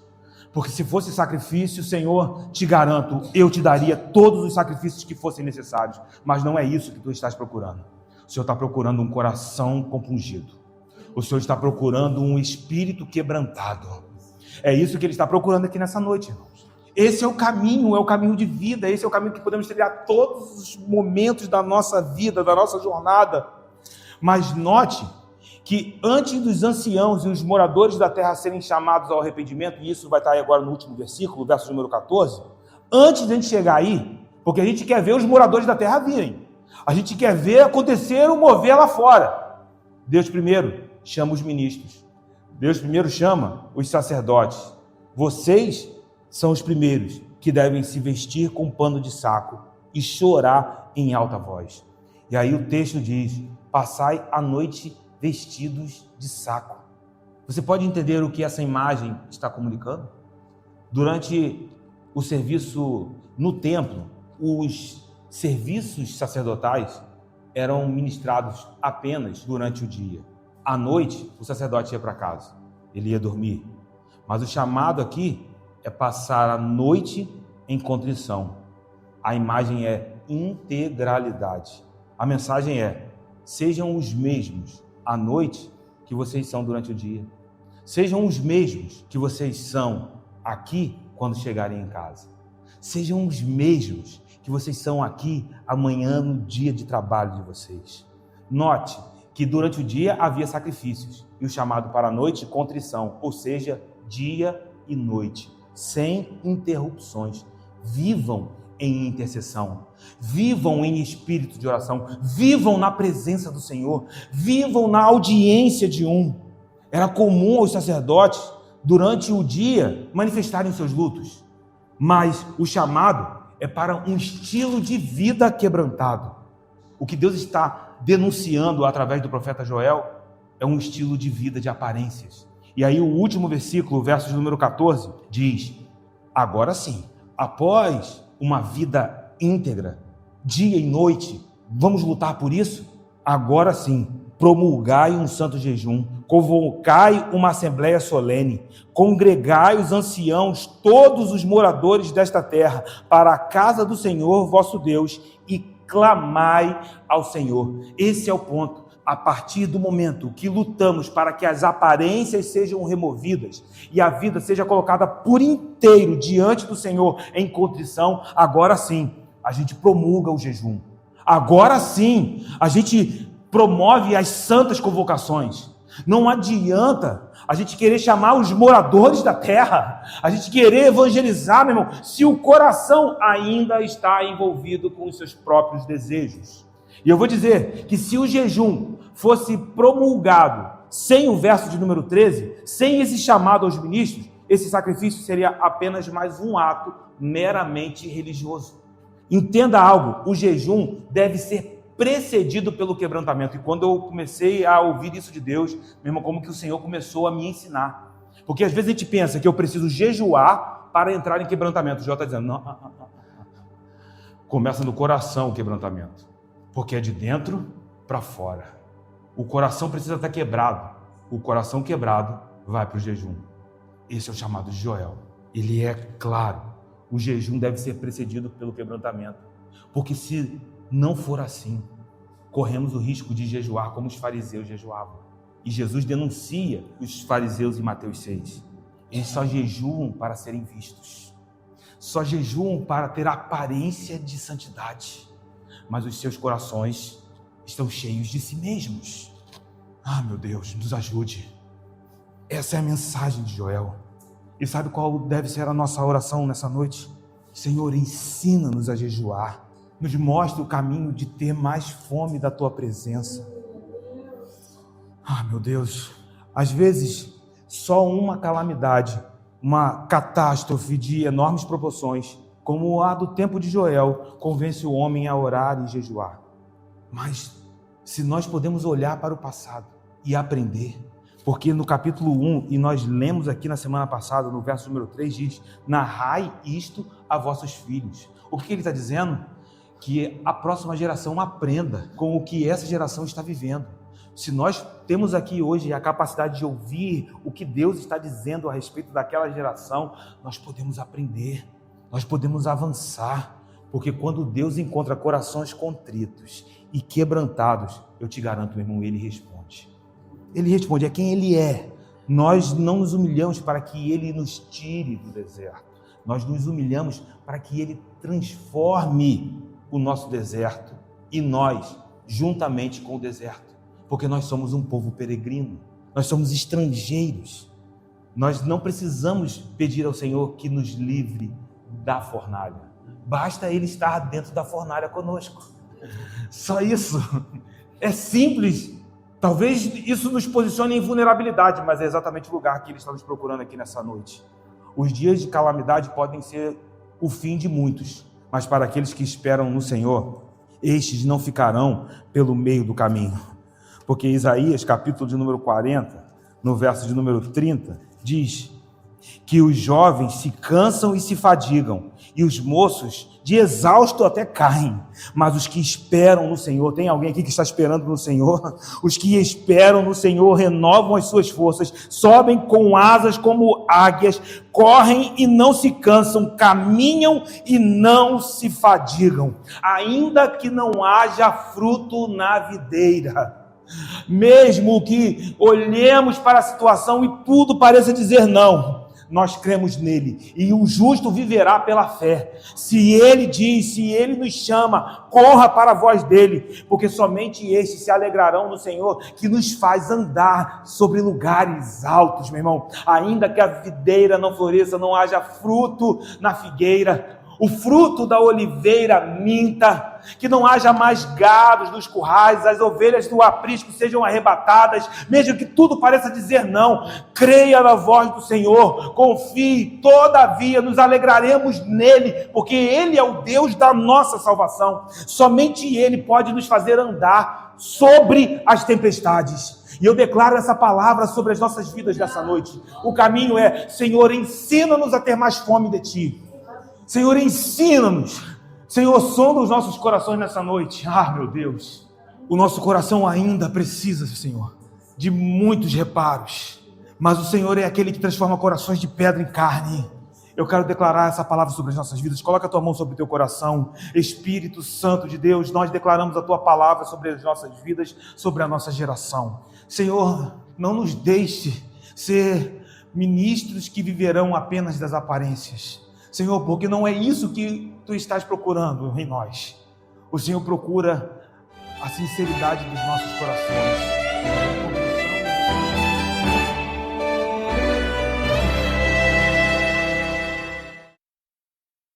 porque se fosse sacrifício, Senhor, te garanto, eu te daria todos os sacrifícios que fossem necessários, mas não é isso que tu estás procurando. O Senhor está procurando um coração compungido, o Senhor está procurando um espírito quebrantado. É isso que Ele está procurando aqui nessa noite, irmãos. Esse é o caminho de vida, esse é o caminho que podemos trilhar todos os momentos da nossa vida, da nossa jornada. Mas note que antes dos anciãos e os moradores da terra serem chamados ao arrependimento, e isso vai estar aí agora no último versículo, verso número 14, antes de a gente chegar aí, porque a gente quer ver os moradores da terra virem, a gente quer ver acontecer o mover lá fora. Deus primeiro chama os ministros, Deus primeiro chama os sacerdotes. Vocês são os primeiros que devem se vestir com pano de saco e chorar em alta voz. E aí o texto diz: passai a noite vestidos de saco. Você pode entender o que essa imagem está comunicando? Durante o serviço no templo, os serviços sacerdotais eram ministrados apenas durante o dia. À noite, o sacerdote ia para casa, ele ia dormir. Mas o chamado aqui é passar a noite em contrição. A imagem é integralidade. A mensagem é: sejam os mesmos à noite que vocês são durante o dia. Sejam os mesmos que vocês são aqui quando chegarem em casa. Sejam os mesmos que vocês são aqui amanhã no dia de trabalho de vocês. Note que durante o dia havia sacrifícios e o chamado para a noite, contrição, ou seja, dia e noite, sem interrupções. Vivam em intercessão, vivam em espírito de oração, vivam na presença do Senhor, vivam na audiência de um. Era comum aos sacerdotes, durante o dia, manifestarem seus lutos, mas o chamado é para um estilo de vida quebrantado. O que Deus está denunciando através do profeta Joel é um estilo de vida de aparências. E aí o último versículo, verso número 14, diz: agora sim, após uma vida íntegra, dia e noite, vamos lutar por isso? Agora sim, promulgai um santo jejum, convocai uma assembleia solene, congregai os anciãos, todos os moradores desta terra, para a casa do Senhor vosso Deus, e clamai ao Senhor. Esse é o ponto. A partir do momento que lutamos para que as aparências sejam removidas e a vida seja colocada por inteiro diante do Senhor em contrição, agora sim a gente promulga o jejum. Agora sim a gente promove as santas convocações. Não adianta a gente querer chamar os moradores da terra, a gente querer evangelizar, meu irmão, se o coração ainda está envolvido com os seus próprios desejos. E eu vou dizer que se o jejum fosse promulgado sem o verso de número 13, sem esse chamado aos ministros, esse sacrifício seria apenas mais um ato meramente religioso. Entenda algo, o jejum deve ser precedido pelo quebrantamento. E quando eu comecei a ouvir isso de Deus, mesmo como que o Senhor começou a me ensinar. Porque às vezes a gente pensa que eu preciso jejuar para entrar em quebrantamento. O Jó está dizendo, não. Começa no coração o quebrantamento. Porque é de dentro para fora. O coração precisa estar quebrado. O coração quebrado vai para o jejum. Esse é o chamado de Joel. Ele é claro. O jejum deve ser precedido pelo quebrantamento. Porque se não for assim, corremos o risco de jejuar como os fariseus jejuavam. E Jesus denuncia os fariseus em Mateus 6. Eles só jejuam para serem vistos. Só jejuam para ter aparência de santidade. Mas os seus corações estão cheios de si mesmos. Ah, meu Deus, nos ajude. Essa é a mensagem de Joel. E sabe qual deve ser a nossa oração nessa noite? Senhor, ensina-nos a jejuar. Nos mostra o caminho de ter mais fome da Tua presença. Ah, meu Deus, às vezes só uma calamidade, uma catástrofe de enormes proporções, como a do tempo de Joel, convence o homem a orar e jejuar. Mas se nós podemos olhar para o passado e aprender, porque no capítulo 1, e nós lemos aqui na semana passada, no verso número 3, diz, narrai isto a vossos filhos. O que ele está dizendo? Que a próxima geração aprenda com o que essa geração está vivendo. Se nós temos aqui hoje a capacidade de ouvir o que Deus está dizendo a respeito daquela geração, nós podemos aprender, nós podemos avançar, porque quando Deus encontra corações contritos e quebrantados, eu te garanto, meu irmão, Ele responde. Ele responde, é quem Ele é. Nós não nos humilhamos para que Ele nos tire do deserto. Nós nos humilhamos para que Ele transforme o nosso deserto e nós, juntamente com o deserto. Porque nós somos um povo peregrino, nós somos estrangeiros. Nós não precisamos pedir ao Senhor que nos livre da fornalha. Basta Ele estar dentro da fornalha conosco. Só isso. É simples. Talvez isso nos posicione em vulnerabilidade, mas é exatamente o lugar que Ele está nos procurando aqui nessa noite. Os dias de calamidade podem ser o fim de muitos, mas para aqueles que esperam no Senhor, estes não ficarão pelo meio do caminho. Porque Isaías, capítulo de número 40, no verso de número 30, diz que os jovens se cansam e se fadigam, e os moços de exausto até caem, mas os que esperam no Senhor, tem alguém aqui que está esperando no Senhor? Os que esperam no Senhor renovam as suas forças, sobem com asas como águias, correm e não se cansam, caminham e não se fadigam, ainda que não haja fruto na videira. Mesmo que olhemos para a situação e tudo pareça dizer não, nós cremos nele, e o justo viverá pela fé. Se ele diz, se ele nos chama, corra para a voz dele, porque somente estes se alegrarão no Senhor, que nos faz andar sobre lugares altos, meu irmão. Ainda que a videira não floresça, não haja fruto na figueira, o fruto da oliveira minta, que não haja mais gados nos currais, as ovelhas do aprisco sejam arrebatadas, mesmo que tudo pareça dizer não, creia na voz do Senhor, confie, todavia nos alegraremos nele, porque Ele é o Deus da nossa salvação, somente Ele pode nos fazer andar sobre as tempestades. E eu declaro essa palavra sobre as nossas vidas nessa noite. O caminho é, Senhor, ensina-nos a ter mais fome de Ti. Senhor, ensina-nos. Senhor, sonda os nossos corações nessa noite. Ah, meu Deus, o nosso coração ainda precisa, Senhor, de muitos reparos, mas o Senhor é aquele que transforma corações de pedra em carne. Eu quero declarar essa palavra sobre as nossas vidas. Coloca a tua mão sobre o teu coração. Espírito Santo de Deus, nós declaramos a tua palavra sobre as nossas vidas, sobre a nossa geração. Senhor, não nos deixe ser ministros que viverão apenas das aparências. Senhor, porque não é isso que Tu estás procurando em nós. O Senhor procura a sinceridade dos nossos corações.